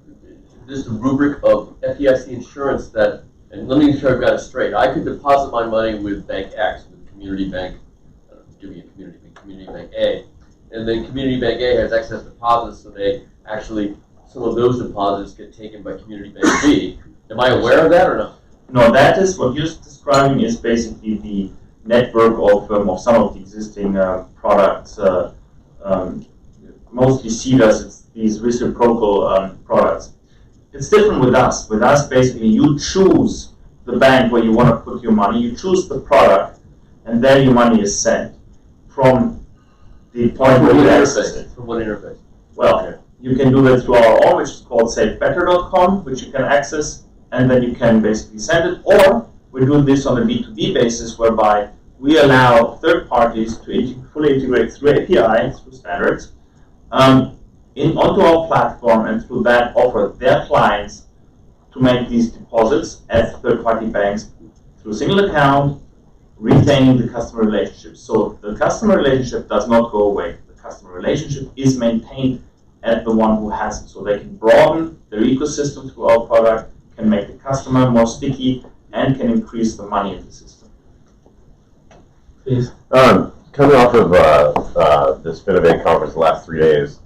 this is the rubric of FDIC insurance that, and let me make sure I've got it straight. I could deposit my money with Bank X, with Community Bank, give me a Community Bank A, and then Community Bank A has excess deposits, so they actually, some of those deposits get taken by Community Bank B. Am I aware of that or no? No, that is what you're describing is basically the network of some of the existing products. Mostly CEDAs, it's these reciprocal products. It's different with us. With us, basically, you choose the bank where you want to put your money, you choose the product, and then your money is sent from the point where you access it. From what interface? Well, you can do that through our own, which is called safebetter.com, which you can access, and then you can basically send it. Or we do this on a B2B basis, whereby we allow third parties to fully integrate through API, through standards, onto our platform, and through that offer their clients to make these deposits at third-party banks through a single account, retaining the customer relationship. So the customer relationship does not go away. The customer relationship is maintained at the one who has it. So they can broaden their ecosystem through our product, can make the customer more sticky, and can increase the money in the system. Please. Coming off of this Finovate conference the last 3 days,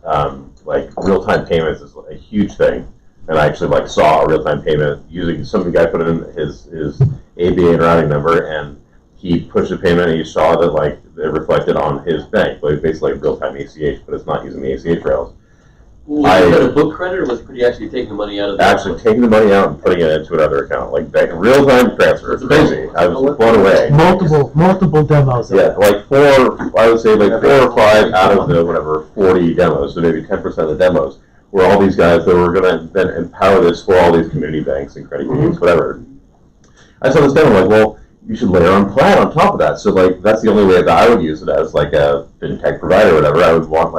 like real-time payments is a huge thing. And I actually saw a real-time payment using some guy put in his ABA and routing number, and he pushed the payment, and you saw that it reflected on his bank, basically real-time ACH, but it's not using the ACH rails. Was it a book credit, or was he actually taking the money out of the Actually taking the money out and putting it into another account, real-time transfer. It's crazy. I was blown away. Multiple demos. Yeah, I would say 4 or 5 out of the 40 demos, so maybe 10% of the demos, were all these guys that were going to then empower this for all these community banks and credit unions, whatever. I saw this demo, well, you should layer on Plaid on top of that. So that's the only way that I would use it as a fintech provider or whatever. I would want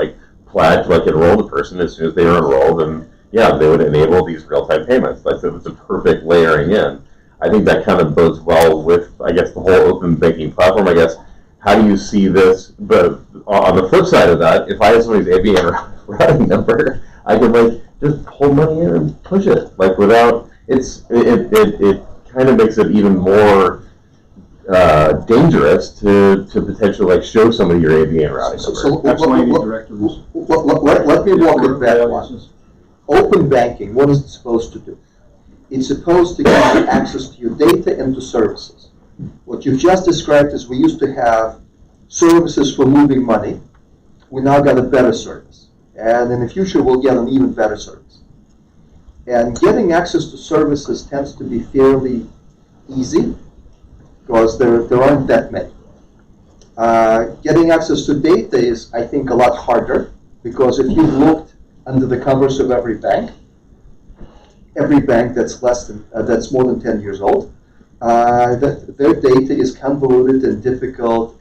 Plaid to enroll the person as soon as they were enrolled, and yeah, they would enable these real-time payments. It's a perfect layering in. I think that kind of bodes well with, I guess, the whole open banking platform. I guess, how do you see this? But on the flip side of that, if I had somebody's ABN routing number, I could just pull money in and push it without. It kind of makes it even more dangerous to potentially show somebody your ABN routing number. So let me walk it back one. Open banking, what is it supposed to do? It's supposed to give you access to your data and to services. What you've just described is we used to have services for moving money. We now got a better service. And in the future, we'll get an even better service. And getting access to services tends to be fairly easy because there aren't that many. Getting access to data is, I think, a lot harder because if you've looked under the covers of every bank that's more than 10 years old, their data is convoluted and difficult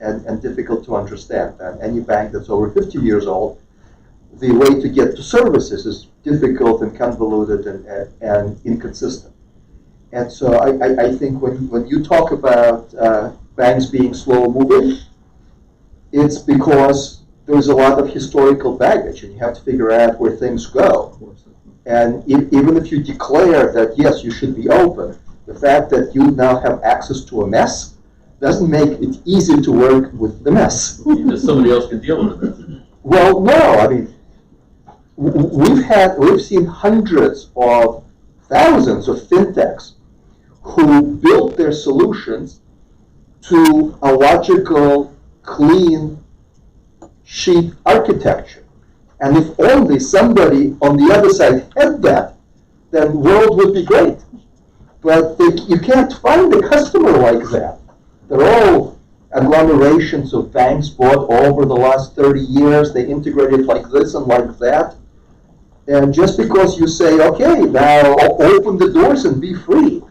to understand. And any bank that's over 50 years old, the way to get to services is difficult and convoluted and inconsistent. And so I think when you talk about banks being slow moving, it's because there's a lot of historical baggage and you have to figure out where things go. And even if you declare that, yes, you should be open, the fact that you now have access to a mess doesn't make it easy to work with the mess. Because somebody else can deal with it. Well, no, I mean, we've seen hundreds of thousands of fintechs who built their solutions to a logical, clean sheet architecture. And if only somebody on the other side had that, then the world would be great. But you can't find a customer like that. They're all agglomerations of banks bought over the last 30 years. They integrated like this and like that. And just because you say, okay, now open the doors and be free.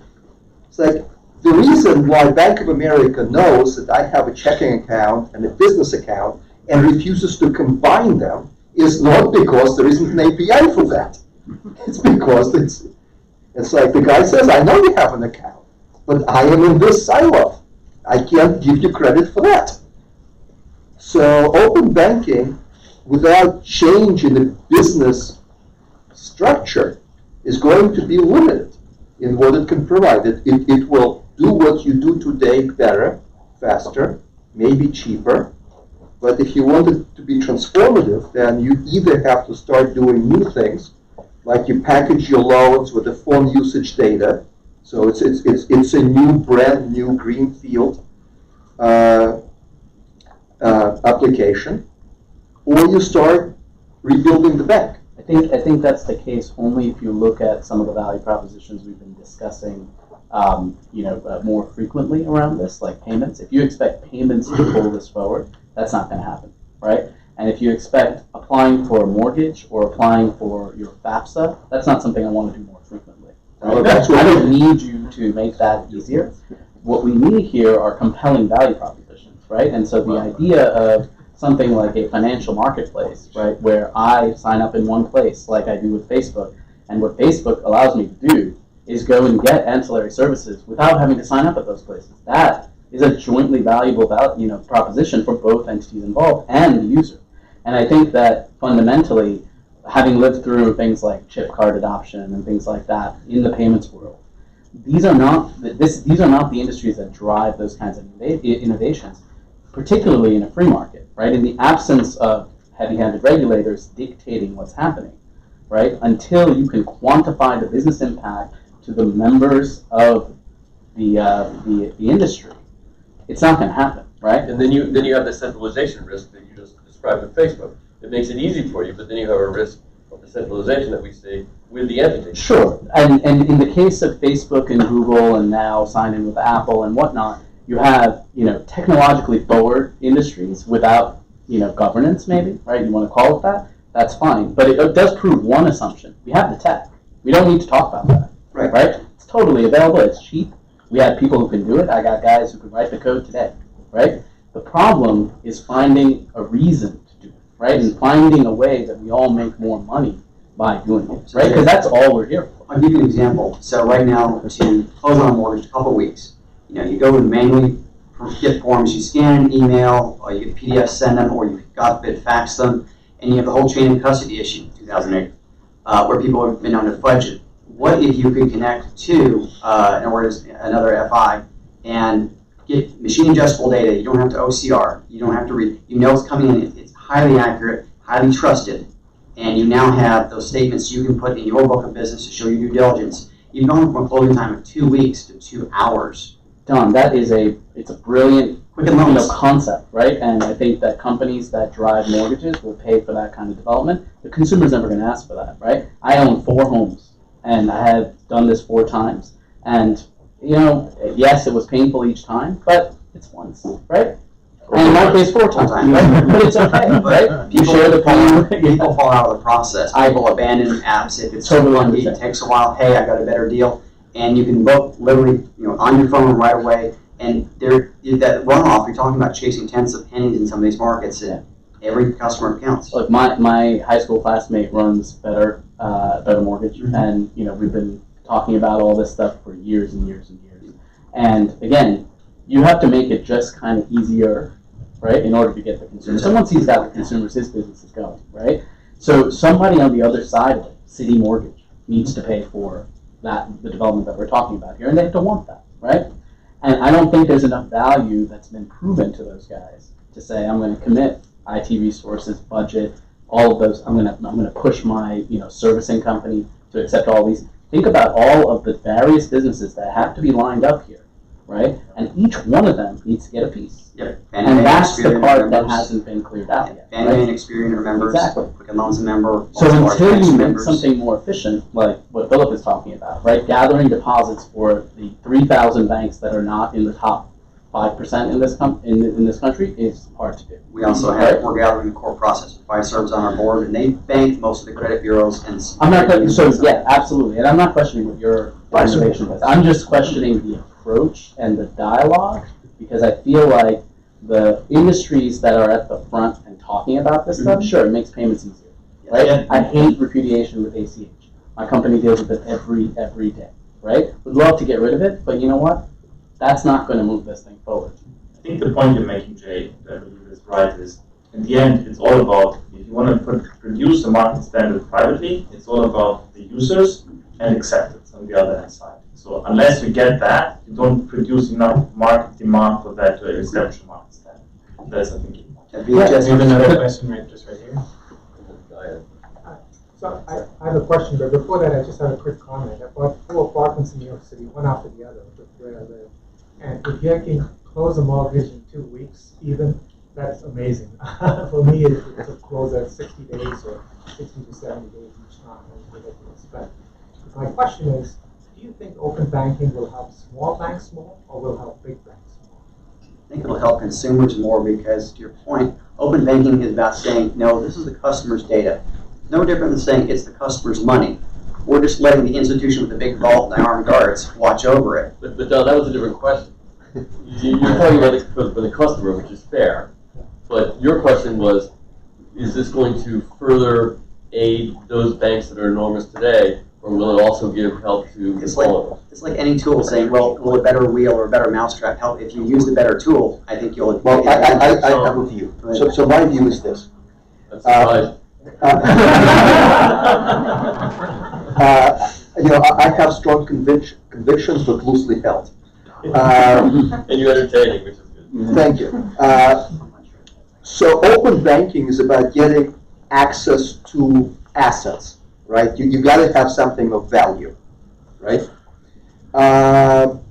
It's like the reason why Bank of America knows that I have a checking account and a business account and refuses to combine them is not because there isn't an API for that. It's because it's like the guy says, I know you have an account, but I am in this silo. I can't give you credit for that. So open banking without change in the business structure is going to be limited in what it can provide. It will do what you do today better, faster, maybe cheaper. But if you want it to be transformative, then you either have to start doing new things, like you package your loans with the phone usage data. So it's a new, brand new greenfield application, or you start rebuilding the bank. I think that's the case only if you look at some of the value propositions we've been discussing, more frequently around this, like payments. If you expect payments to pull this forward, that's not going to happen, right? And if you expect applying for a mortgage or applying for your FAFSA, that's not something I want to do more frequently. Right? I don't need you to make that easier. What we need here are compelling value propositions, right? And so the idea of something like a financial marketplace, right, where I sign up in one place like I do with Facebook, and what Facebook allows me to do is go and get ancillary services without having to sign up at those places. That is a jointly valuable proposition for both entities involved and the user. And I think that fundamentally, having lived through things like chip card adoption and things like that in the payments world, these are not the industries that drive those kinds of innovations, particularly in a free market, right? In the absence of heavy-handed regulators dictating what's happening, right? Until you can quantify the business impact to the members of the industry, it's not going to happen, right? And then you have the centralization risk that you just described with Facebook. It makes it easy for you, but then you have a risk of the centralization that we see with the entity. Sure, and in the case of Facebook and Google and now sign in with Apple and whatnot, you have technologically forward industries without governance, maybe, right? You want to call it that? That's fine, but it does prove one assumption: we have the tech. We don't need to talk about that, right? It's totally available. It's cheap. We have people who can do it. I got guys who can write the code today, right? The problem is finding a reason to do it, right? And finding a way that we all make more money by doing it, right? Because that's all we're here for. I'll give you an example. So right now, to close on a mortgage, a couple of weeks, you go and manually get forms, you scan an email, or you get PDF send them, or you got bit fax them, and you have the whole chain of custody issue, 2008, where people have been on a budget. What if you could connect to another FI and get machine adjustable data? You don't have to OCR. You don't have to read. It's coming in. It's highly accurate, highly trusted, and you now have those statements you can put in your book of business to show your due diligence. You've gone from a closing time of 2 weeks to 2 hours Don, it's a brilliant concept, right? And I think that companies that drive mortgages will pay for that kind of development. The consumer's never going to ask for that, right? I own 4 homes, and I have done this 4 times. And, yes, it was painful each time, but it's once, right? And in my case, 4 times, right? But it's okay, right? You share the pain. People fall out of the process. People abandon apps if it's Totally funky, it takes a while. Hey, I got a better deal. And you can book literally, on your phone right away. And that runoff, you're talking about chasing tenths of pennies in some of these markets. And every customer counts. Look, my high school classmate runs Better Mortgage, and we've been talking about all this stuff for years and years and years. And again, you have to make it just kind of easier, right, in order to get the consumer. So once he's got the consumers, his business is going, right? So somebody on the other side of it, City Mortgage, needs to pay for the development that we're talking about here, and they don't want that, right? And I don't think there's enough value that's been proven to those guys to say, I'm going to commit IT resources, budget, all of those. I'm going to push my servicing company to accept all these. Think about all of the various businesses that have to be lined up here, right? And each one of them needs to get a piece. Yep. And that's the part that hasn't been cleared out yet. Fannie and Experian are members. Exactly. Quicken Loans a member. So until you make something more efficient, like what Philip is talking about, right? Gathering deposits for the 3,000 banks that are not in the top 5% in this country is hard to do. We also we're gathering the core process. Fiserv's on our board, and they bank most of the credit bureaus. And absolutely, and I'm not questioning what your motivation is. I'm just questioning the approach and the dialogue, because I feel like the industries that are at the front and talking about this stuff, sure, it makes payments easier, right? Yeah. I hate repudiation with ACH. My company deals with it every day, right? Would love to get rid of it, but you know what? That's not going to move this thing forward. I think the point you're making, Jay, I believe is right, is in the end, it's all about, if you want to produce a market standard privately, it's all about the users and acceptance on the other hand side. So unless you get that, you don't produce enough market demand for that to establish a market standard. That's, I think, we have another question just right here. So I have a question, but before that, I just have a quick comment. I bought 4 apartments in New York City, one after the other, where I live. And if you can close a mortgage in 2 weeks, even, that's amazing. For me, it took close at 60 days or 60 to 70 days each time. That's ridiculous. But my question is, do you think open banking will help small banks more, or will help big banks more? I think it'll help consumers more because, to your point, open banking is about saying, no, this is the customer's data. No different than saying it's the customer's money. We're just letting the institution with the big vault and the armed guards watch over it. But Don, that was a different question. You're talking about for the customer, which is fair. But your question was, is this going to further aid those banks that are enormous today, or will it also give help to the smaller? It's like any tool saying, well, will a better wheel or a better mousetrap help? If you use the better tool, I think you'll... Well, I have a view. So my view is this. That's right. I have strong convictions, but loosely held. And you're entertaining, which is good. Thank you. So open banking is about getting access to assets, right? You got to have something of value, right?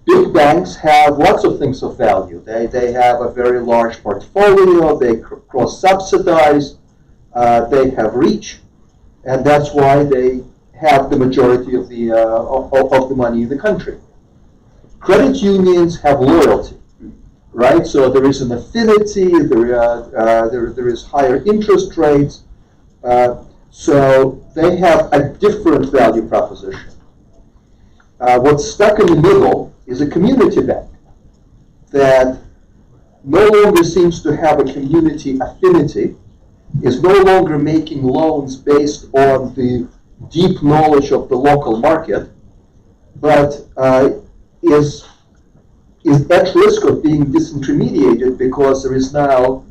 Big banks have lots of things of value. They have a very large portfolio. They cross-subsidize. They have reach, and that's why they have the majority of the money in the country. Credit unions have loyalty, right? So there is an affinity. There is higher interest rates. So they have a different value proposition. What's stuck in the middle is a community bank that no longer seems to have a community affinity, is no longer making loans based on the deep knowledge of the local market, but is at risk of being disintermediated because there is now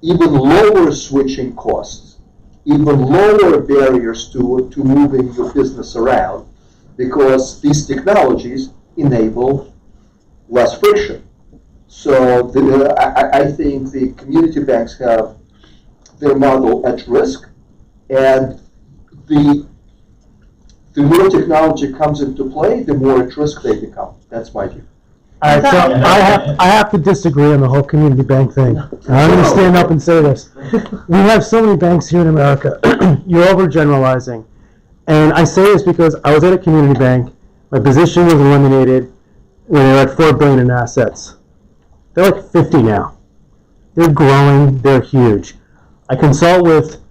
even lower switching costs, even lower barriers to moving your business around, because these technologies enable less friction. So I think the community banks have their model at risk, and the more technology comes into play, the more at risk they become. That's my view. All right, so I have to disagree on the whole community bank thing. I'm going to stand up and say this. We have so many banks here in America. You're overgeneralizing. And I say this because I was at a community bank. My position was eliminated when they were at $4 billion in assets. They're like 50 now. They're growing. They're huge. I consult with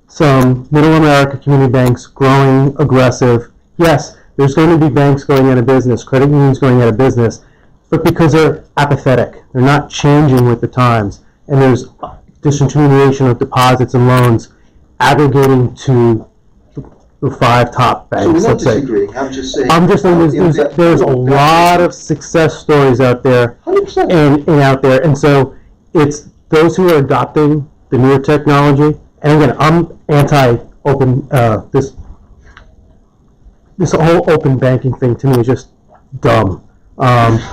some middle America community banks, growing, aggressive. Yes, there's going to be banks going out of business, credit unions going out of business, but because they're apathetic, they're not changing with the times, and there's disintermediation of deposits and loans aggregating to the 5 top banks. So we're not let's say. disagreeing, I'm just saying. I'm just saying there's a lot of success stories out there 100%. and out there, and so it's those who are adopting the newer technology. And again, I'm anti-open. This whole open banking thing to me is just dumb. Because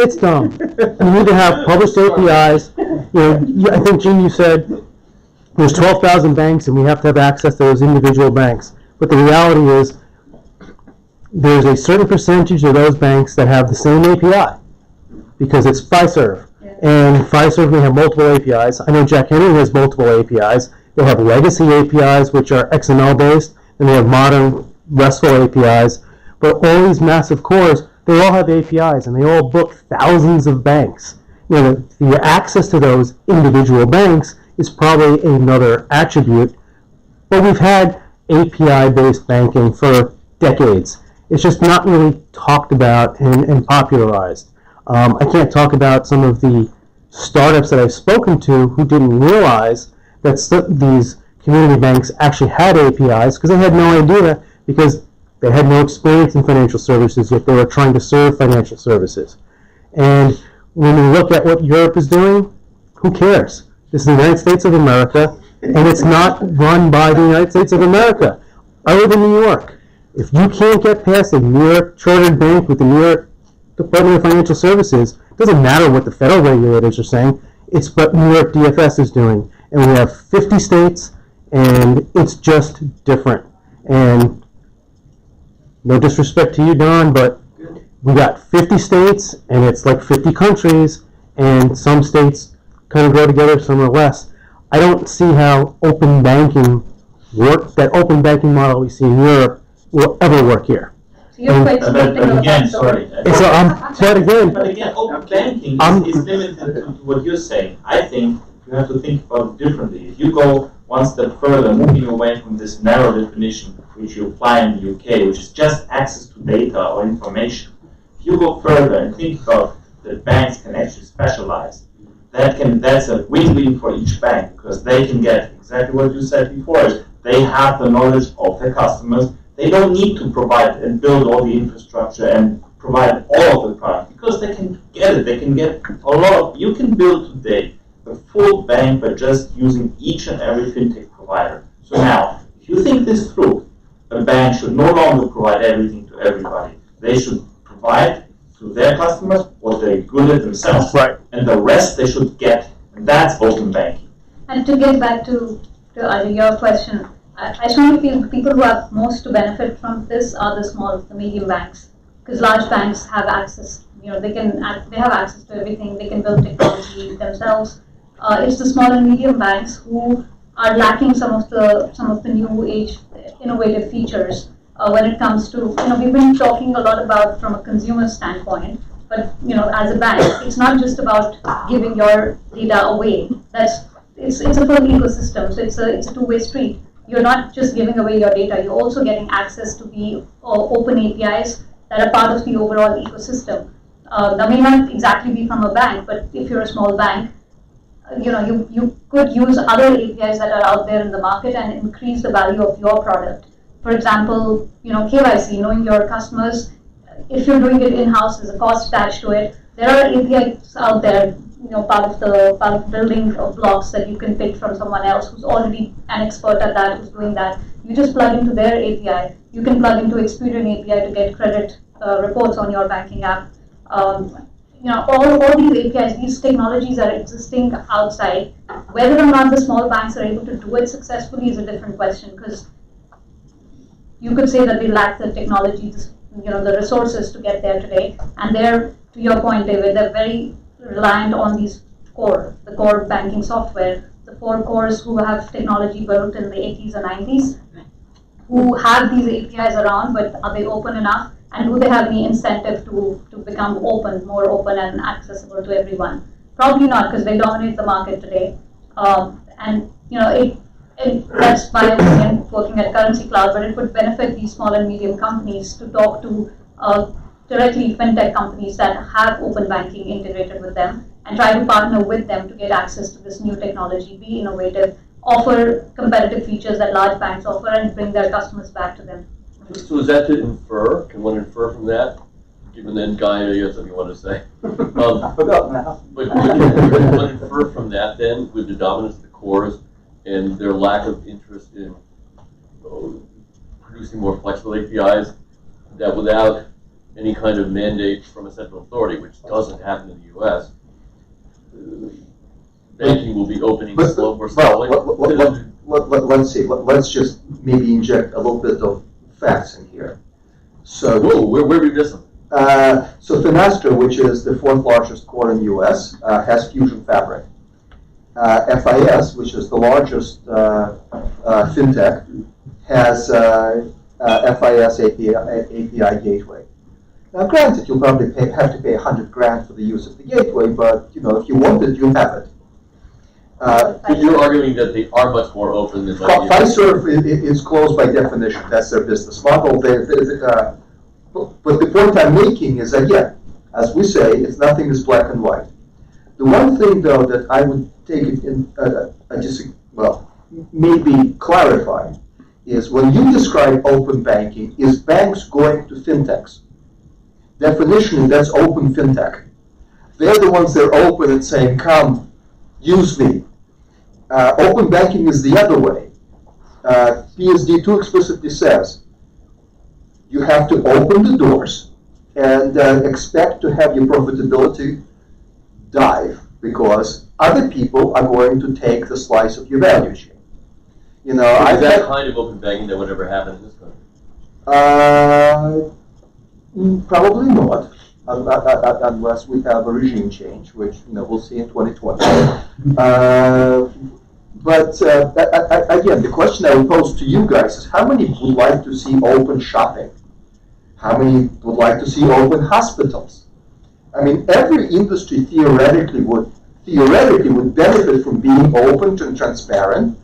it's dumb. You need to have published APIs. I think Gene, you said there's 12,000 banks, and we have to have access to those individual banks. But the reality is, there's a certain percentage of those banks that have the same API because it's Fiserv. And Fiserv may have multiple APIs. I know Jack Henry has multiple APIs. They'll have legacy APIs, which are XML based, and they have modern RESTful APIs. But all these massive cores, they all have APIs, and they all book thousands of banks. The access to those individual banks is probably another attribute. But we've had API-based banking for decades. It's just not really talked about and popularized. I can't talk about some of the startups that I've spoken to who didn't realize that these community banks actually had APIs because they had no idea because they had no experience in financial services, yet they were trying to serve financial services. And when we look at what Europe is doing, who cares? This is the United States of America, and it's not run by the United States of America. I live in New York. If you can't get past a New York chartered bank with the New York Department of Financial Services, it doesn't matter what the federal regulators are saying, it's what New York DFS is doing. And we have 50 states, and it's just different. And no disrespect to you, Don, but we got 50 states, and it's like 50 countries, and some states kind of go together, some are less. I don't see how open banking that open banking model we see in Europe will ever work here. You're quite skeptical But again, about sorry. But again, open banking is limited to what you're saying. I think you have to think about it differently. If you go one step further, moving away from this narrow definition which you apply in the UK, which is just access to data or information, if you go further and think about that banks can actually specialize, that's a win-win for each bank because they can get exactly what you said before. Is they have the knowledge of their customers. They don't need to provide and build all the infrastructure and provide all of the product because they can get it. They can get a lot. You can build today a full bank by just using each and every fintech provider. So now, if you think this through, a bank should no longer provide everything to everybody. They should provide to their customers what they're good at themselves, right, and the rest they should get, and that's open banking. And to get back to your question, I strongly feel the people who have most to benefit from this are the medium banks, because large banks have access. They have access to everything. They can build technology themselves. It's the small and medium banks who are lacking some of the new age innovative features when it comes to we've been talking a lot about from a consumer standpoint, but as a bank, it's not just about giving your data away. It's a full ecosystem, so it's a two-way street. You're not just giving away your data, you're also getting access to the open APIs that are part of the overall ecosystem. That may not exactly be from a bank, but if you're a small bank, you could use other APIs that are out there in the market and increase the value of your product. For example, KYC, knowing your customers. If you're doing it in-house, there's a cost attached to it. There are APIs out there, part of the building of blocks that you can pick from someone else who's already an expert at that, who's doing that. You just plug into their API. You can plug into Experian API to get credit reports on your banking app. All these APIs, these technologies are existing outside. Whether or not the small banks are able to do it successfully is a different question, because you could say that they lack the technology the resources to get there today. And they're, to your point, David, they're very reliant on these the core banking software. The 4 cores who have technology built in the 80s and 90s, who have these APIs around, but are they open enough? And do they have any incentive to become more open and accessible to everyone? Probably not, because they dominate the market today. And that's my opinion working at Currency Cloud, but it would benefit these small and medium companies to talk to directly fintech companies that have open banking integrated with them and try to partner with them to get access to this new technology, be innovative, offer competitive features that large banks offer, and bring their customers back to them. So is that to infer? Can one infer from that? Given then, Guy, I know you have something you want to say. I forgot now. But can one infer from that then, with the dominance of the cores and their lack of interest in producing more flexible APIs, that without any kind of mandate from a central authority, which doesn't happen in the U.S., banking will be opening more slowly? Let's see. Let's just maybe inject a little bit of facts in here. So, whoa, where we missing? So Finastra, which is the 4th largest core in the U.S., has Fusion Fabric. FIS, which is the largest fintech, has FIS API gateway. Now, granted, you'll probably have to pay $100,000 for the use of the gateway, but if you want it, you have it. So you're arguing that they are much more open than Fiserv is closed by definition. That's their business model. But the point I'm making is, again, as we say, nothing is black and white. The one thing, though, that I would take it in, maybe clarify, is when you describe open banking, is banks going to fintechs? Definitionally, that's open fintech. They're the ones that are open and saying, come, use me. Open banking is the other way. PSD2 explicitly says, you have to open the doors and expect to have your profitability dive because other people are going to take the slice of your value chain. Is that kind of open banking that would ever happen in this country? Probably not, unless we have a regime change, which we'll see in 2020. But again, the question I would pose to you guys is: how many would like to see open shopping? How many would like to see open hospitals? I mean, every industry theoretically would benefit from being open and transparent,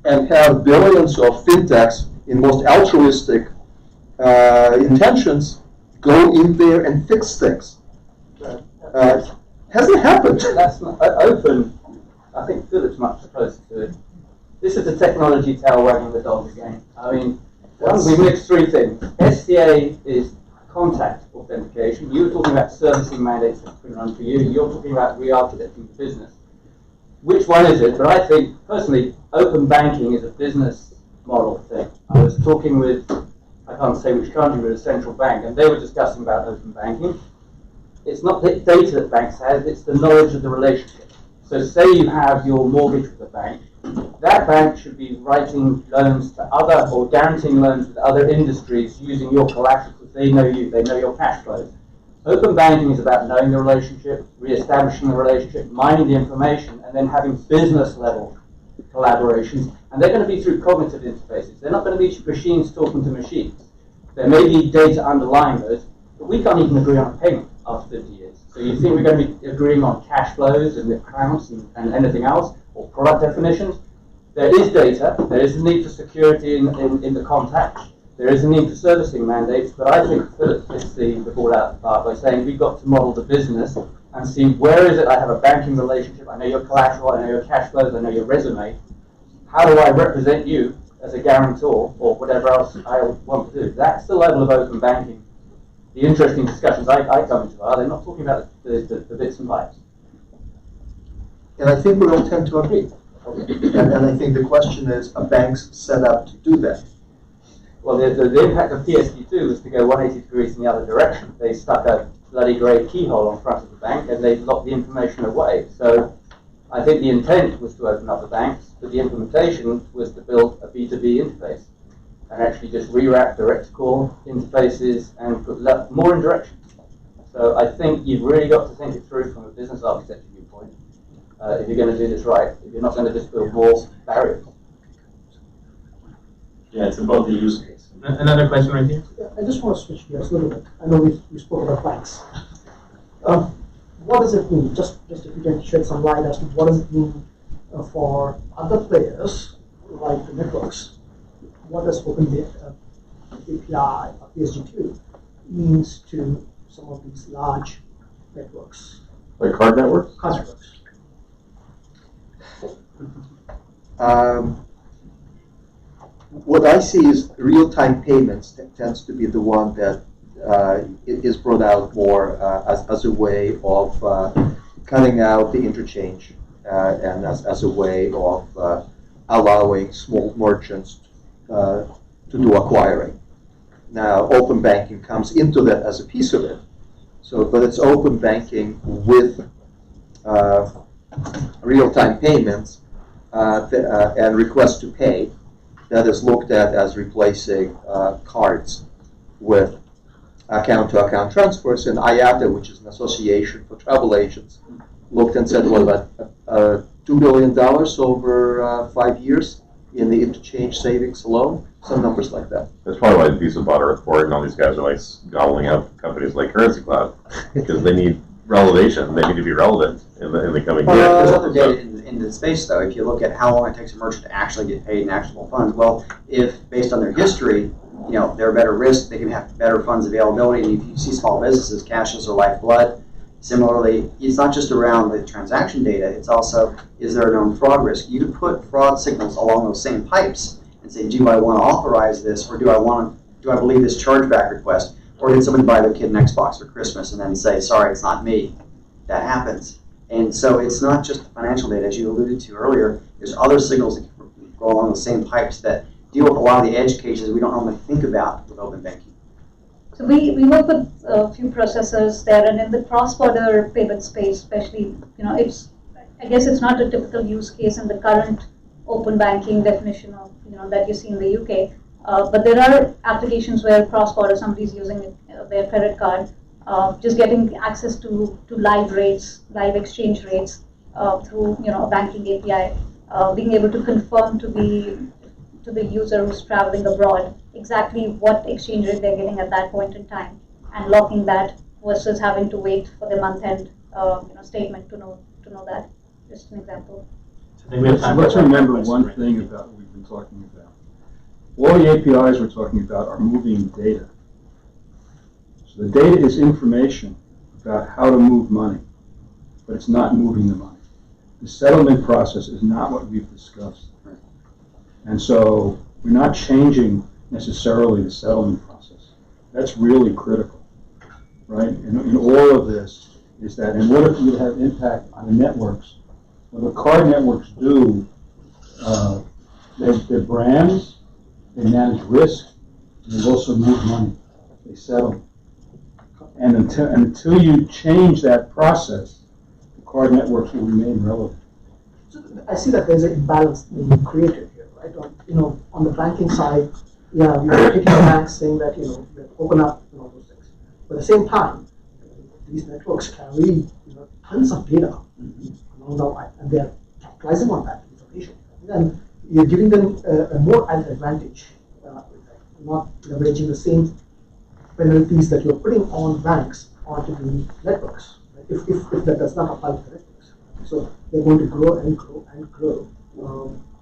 and have billions of fintechs in most altruistic intentions go in there and fix things. Hasn't happened. That's not open. I think Philip's much closer to it. This is the technology tail wagging the dog again. I mean, we mix 3 things. SCA is contact authentication. You were talking about servicing mandates that can run for you. You're talking about re-architecting the business. Which one is it? But I think, personally, open banking is a business model thing. I was talking with, I can't say which country, but a central bank, and they were discussing about open banking. It's not the data that banks have, it's the knowledge of the relationship. So say you have your mortgage with the bank, that bank should be writing loans to other, or guaranteeing loans with other industries using your collateral because they know you, they know your cash flows. Open banking is about knowing the relationship, re-establishing the relationship, mining the information, and then having business level collaborations. And they're going to be through cognitive interfaces. They're not going to be machines talking to machines. There may be data underlying those, but we can't even agree on a payment after 50 years. So you think we're going to be agreeing on cash flows and accounts and anything else, or product definitions? There is data, there is a need for security in the contact, there is a need for servicing mandates, but I think Philip hits the ball out of the park by saying we've got to model the business and see where is it I have a banking relationship, I know your collateral, I know your cash flows, I know your resume. How do I represent you as a guarantor or whatever else I want to do? That's the level of open banking. The interesting discussions I come into are, they're not talking about the bits and bytes. And I think we all tend to agree. And I think the question is, are banks set up to do that? Well, the impact of PSD2 was to go 180 degrees in the other direction. They stuck a bloody grey keyhole on front of the bank and they locked the information away. So I think the intent was to open up the banks, but the implementation was to build a B2B interface. and actually just rewrap direct call interfaces and put more indirection. So I think you've really got to think it through from a business architecture viewpoint if you're going to do this right, if you're not going to just build more barriers. Yeah, it's about the use case. Another question right here? Yeah, I just want to switch gears a little bit. I know we spoke about banks. What does it mean? Just if you can shed some light as to what does it mean for other players like the networks? What does Open API or PSG2 means to some of these large networks? Like card networks? Card networks. What I see is real-time payments tends to be the one that is brought out more as a way of cutting out the interchange and as a way of allowing small merchants to do acquiring. Now, open banking comes into that as a piece of it. So, but it's open banking with real-time payments and request to pay that is looked at as replacing cards with account-to-account transfers. And IATA, which is an association for travel agents, looked and said, what about $2 billion over 5 years in the interchange savings alone? Some numbers like that. That's probably why Visa bought Earthport and all these guys are like gobbling up companies like Currency Cloud because they need relevation. They need to be relevant in the coming years. There's other data in the space, though. If you look at how long it takes a merchant to actually get paid in actual funds, well, if based on their history, they're better risk, they can have better funds availability. And if you see small businesses, cash is their lifeblood. Similarly, it's not just around the transaction data, it's also, is there a known fraud risk? You could put fraud signals along those same pipes and say, do I want to authorize this, or do I believe this chargeback request? Or did somebody buy their kid an Xbox for Christmas and then say, sorry, it's not me? That happens. And so it's not just the financial data, as you alluded to earlier, there's other signals that go along the same pipes that deal with a lot of the edge cases we don't normally think about with open banking. So we work with a few processors there, and in the cross-border payment space, especially, I guess it's not a typical use case in the current open banking definition of, that you see in the UK. But there are applications where cross-border, somebody's using their credit card, just getting access to live rates, live exchange rates through a banking API, being able to confirm to the user who's traveling abroad exactly what exchange rate they're getting at that point in time, and locking that versus having to wait for the month-end statement to know that. Just an example. Let's remember one thing about what we've been talking about. All the APIs we're talking about are moving data. So the data is information about how to move money, but it's not moving the money. The settlement process is not what we've discussed. And so we're not changing necessarily the settlement process. That's really critical, right? In all of this is that, and what if you have impact on the networks? What the card networks do, they're brands, they manage risk, and they also move money. They settle. And until you change that process, the card networks will remain relevant. So I see that there's an imbalance being created here, right? On the banking side, you're taking the banks saying that open up and all those things. But at the same time, these networks carry tons of data along the line, and they're capitalizing on that information. And you're giving them a more added advantage, not leveraging the same penalties that you're putting on banks onto the networks, right? If that does not apply to the networks. So they're going to grow and grow and grow,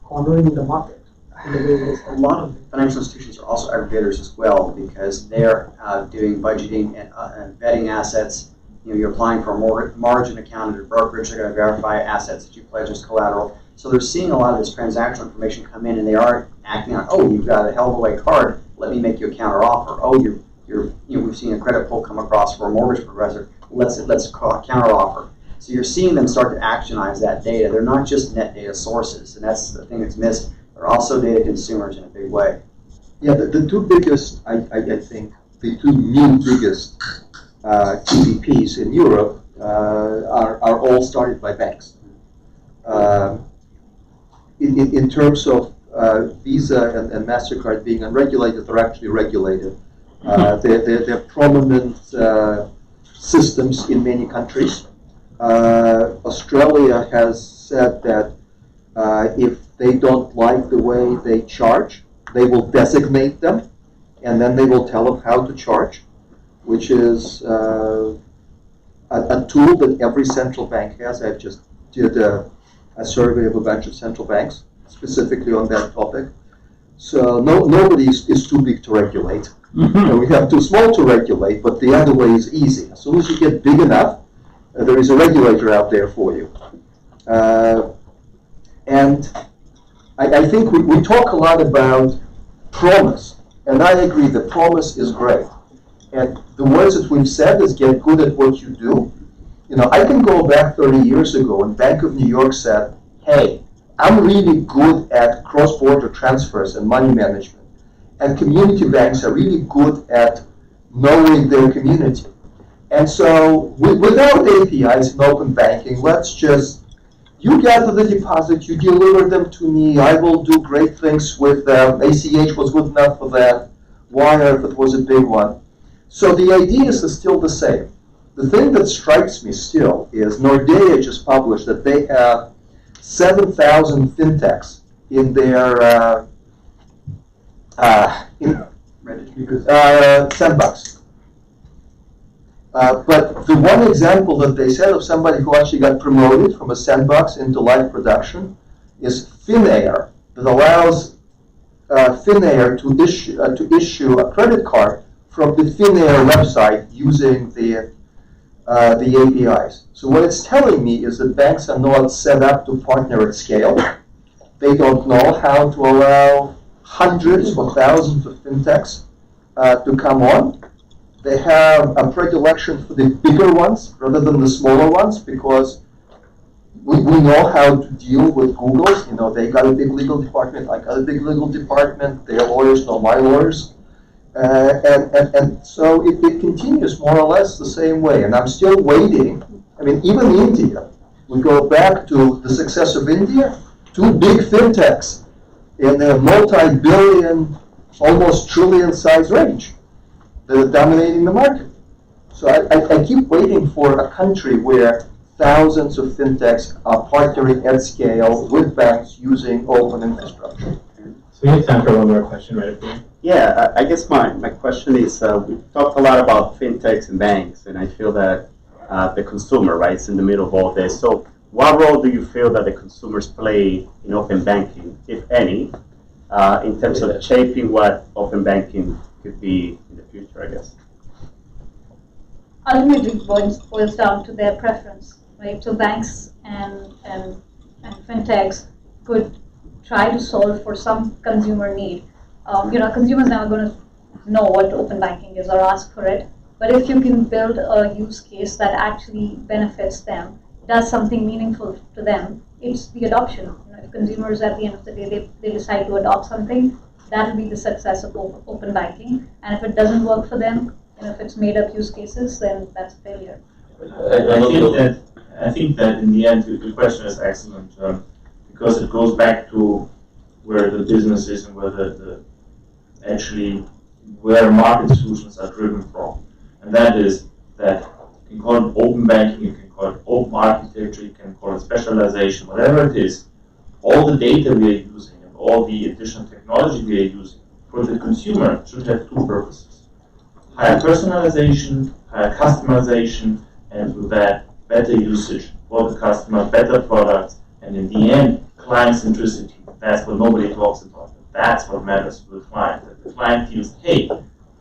cornering the market. A lot of financial institutions are also aggregators as well, because they're doing budgeting and vetting assets. You're applying for a margin account at a brokerage. They're going to verify assets that you pledge as collateral. So they're seeing a lot of this transactional information come in, and they are acting on, oh, you've got a hell of a way card. Let me make you a counter offer. Oh, we've seen a credit pull come across for a mortgage progressor. Let's call a counter offer. So you're seeing them start to actionize that data. They're not just net data sources, and that's the thing that's missed. They're also data consumers in a big way. Yeah, the two biggest, I think, the two new biggest TPPs in Europe are all started by banks. In terms of Visa and MasterCard being unregulated are actually regulated. They're prominent systems in many countries. Australia has said that if they don't like the way they charge, they will designate them, and then they will tell them how to charge, which is a tool that every central bank has. I just did a survey of a bunch of central banks specifically on that topic. So nobody is too big to regulate. And we have too small to regulate, but the other way is easy. As soon as you get big enough, there is a regulator out there for you. And I think we talk a lot about promise, and I agree that promise is great. And the words that we've said is get good at what you do. You know, I can go back 30 years ago when Bank of New York said, hey, I'm really good at cross-border transfers and money management. And community banks are really good at knowing their community. And so without APIs in open banking, let's just, you gather the deposit, you deliver them to me, I will do great things with them. ACH was good enough for that. Wire if it was a big one. So the idea is still the same. The thing that strikes me still is Nordea just published that they have 7,000 fintechs in their sandbox. But the one example that they said of somebody who actually got promoted from a sandbox into live production is Finnair, that allows Finnair to issue a credit card from the Finnair website using the APIs. So what it's telling me is that banks are not set up to partner at scale. They don't know how to allow hundreds or thousands of fintechs to come on. They have a predilection for the bigger ones rather than the smaller ones because we know how to deal with Google's. You know, they got a big legal department, I got a big legal department, their lawyers know my lawyers. And so it continues more or less the same way. And I'm still waiting. I mean, even India, we go back to the success of India, 2 big fintechs in a multi-billion, almost trillion size range that are dominating the market. So I keep waiting for a country where thousands of fintechs are partnering at scale with banks using open infrastructure. So we have time for one more question right up here. Yeah, I guess my question is, we've talked a lot about fintechs and banks, and I feel that the consumer, right, is in the middle of all this. So what role do you feel that the consumers play in open banking, if any, in terms of shaping what open banking could be in the future, I guess? Ultimately, it boils down to their preference, right? So banks and fintechs could try to solve for some consumer need. Consumers never going to know what open banking is or ask for it. But if you can build a use case that actually benefits them, does something meaningful to them, it's the adoption. If consumers at the end of the day they decide to adopt something, that will be the success of open banking. And if it doesn't work for them, if it's made up use cases, then that's a failure. I think that in the end the question is excellent because it goes back to where the business is and where market solutions are driven from. And that is that you can call it open banking, you can call it open architecture, you can call it specialization, whatever it is. All the data we are using and all the additional technology we are using for the consumer should have 2 purposes. Higher personalization, higher customization, and with that, better usage for the customer, better products, and in the end, client centricity. That's what nobody talks about. That's what matters to the client. That the client feels, hey,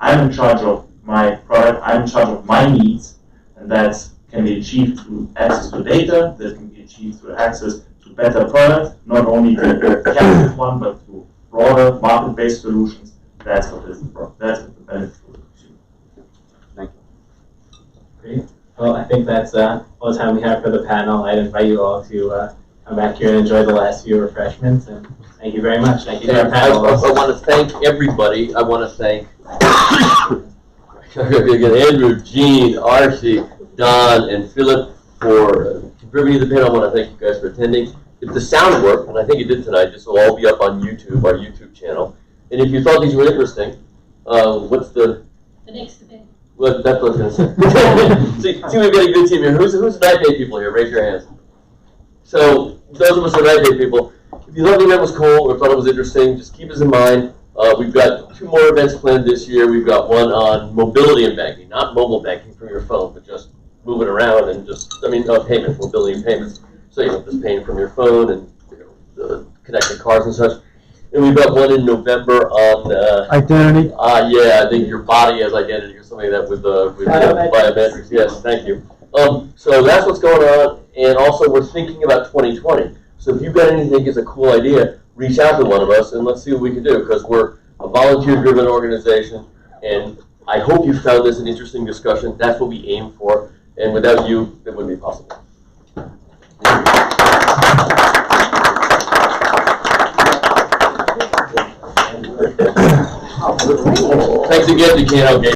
I'm in charge of my product, I'm in charge of my needs, and that can be achieved through access to data, that can be achieved through access to better products, not only the captive one, but through broader market-based solutions. That's what the benefit for the consumer. Thank you. Great. Well, I think that's all the time we have for the panel. I'd invite you all to come back here and enjoy the last few refreshments. And thank you very much. Thank you to our panelists. I want to thank everybody. I want to thank Andrew, Gene, Archie, Don, and Philip for contributing to the panel. I want to thank you guys for attending. if the sound worked, and I think it did tonight, this will all be up on YouTube, our YouTube channel. And if you thought these were interesting, what's the next thing. Well, that's what I was going to say. see, we've got a good team here. Who's NYPAY people here? Raise your hands. So, those of us who are NYPAY people, if you thought the event was cool or thought it was interesting, just keep us in mind. We've got 2 more events planned this year. We've got one on mobility and banking, not mobile banking from your phone, but just moving around and payments, mobility and payments. So, just paying from your phone and connected cars and such. And we've got one in November on Identity. Yeah, I think your body has identity or something like that with biometrics. Yes, thank you. So that's what's going on, and also we're thinking about 2020. So if you've got anything you think is a cool idea, reach out to one of us and let's see what we can do, because we're a volunteer-driven organization, and I hope you found this an interesting discussion. That's what we aim for, and without you, it wouldn't be possible. Thanks again, Buchanan.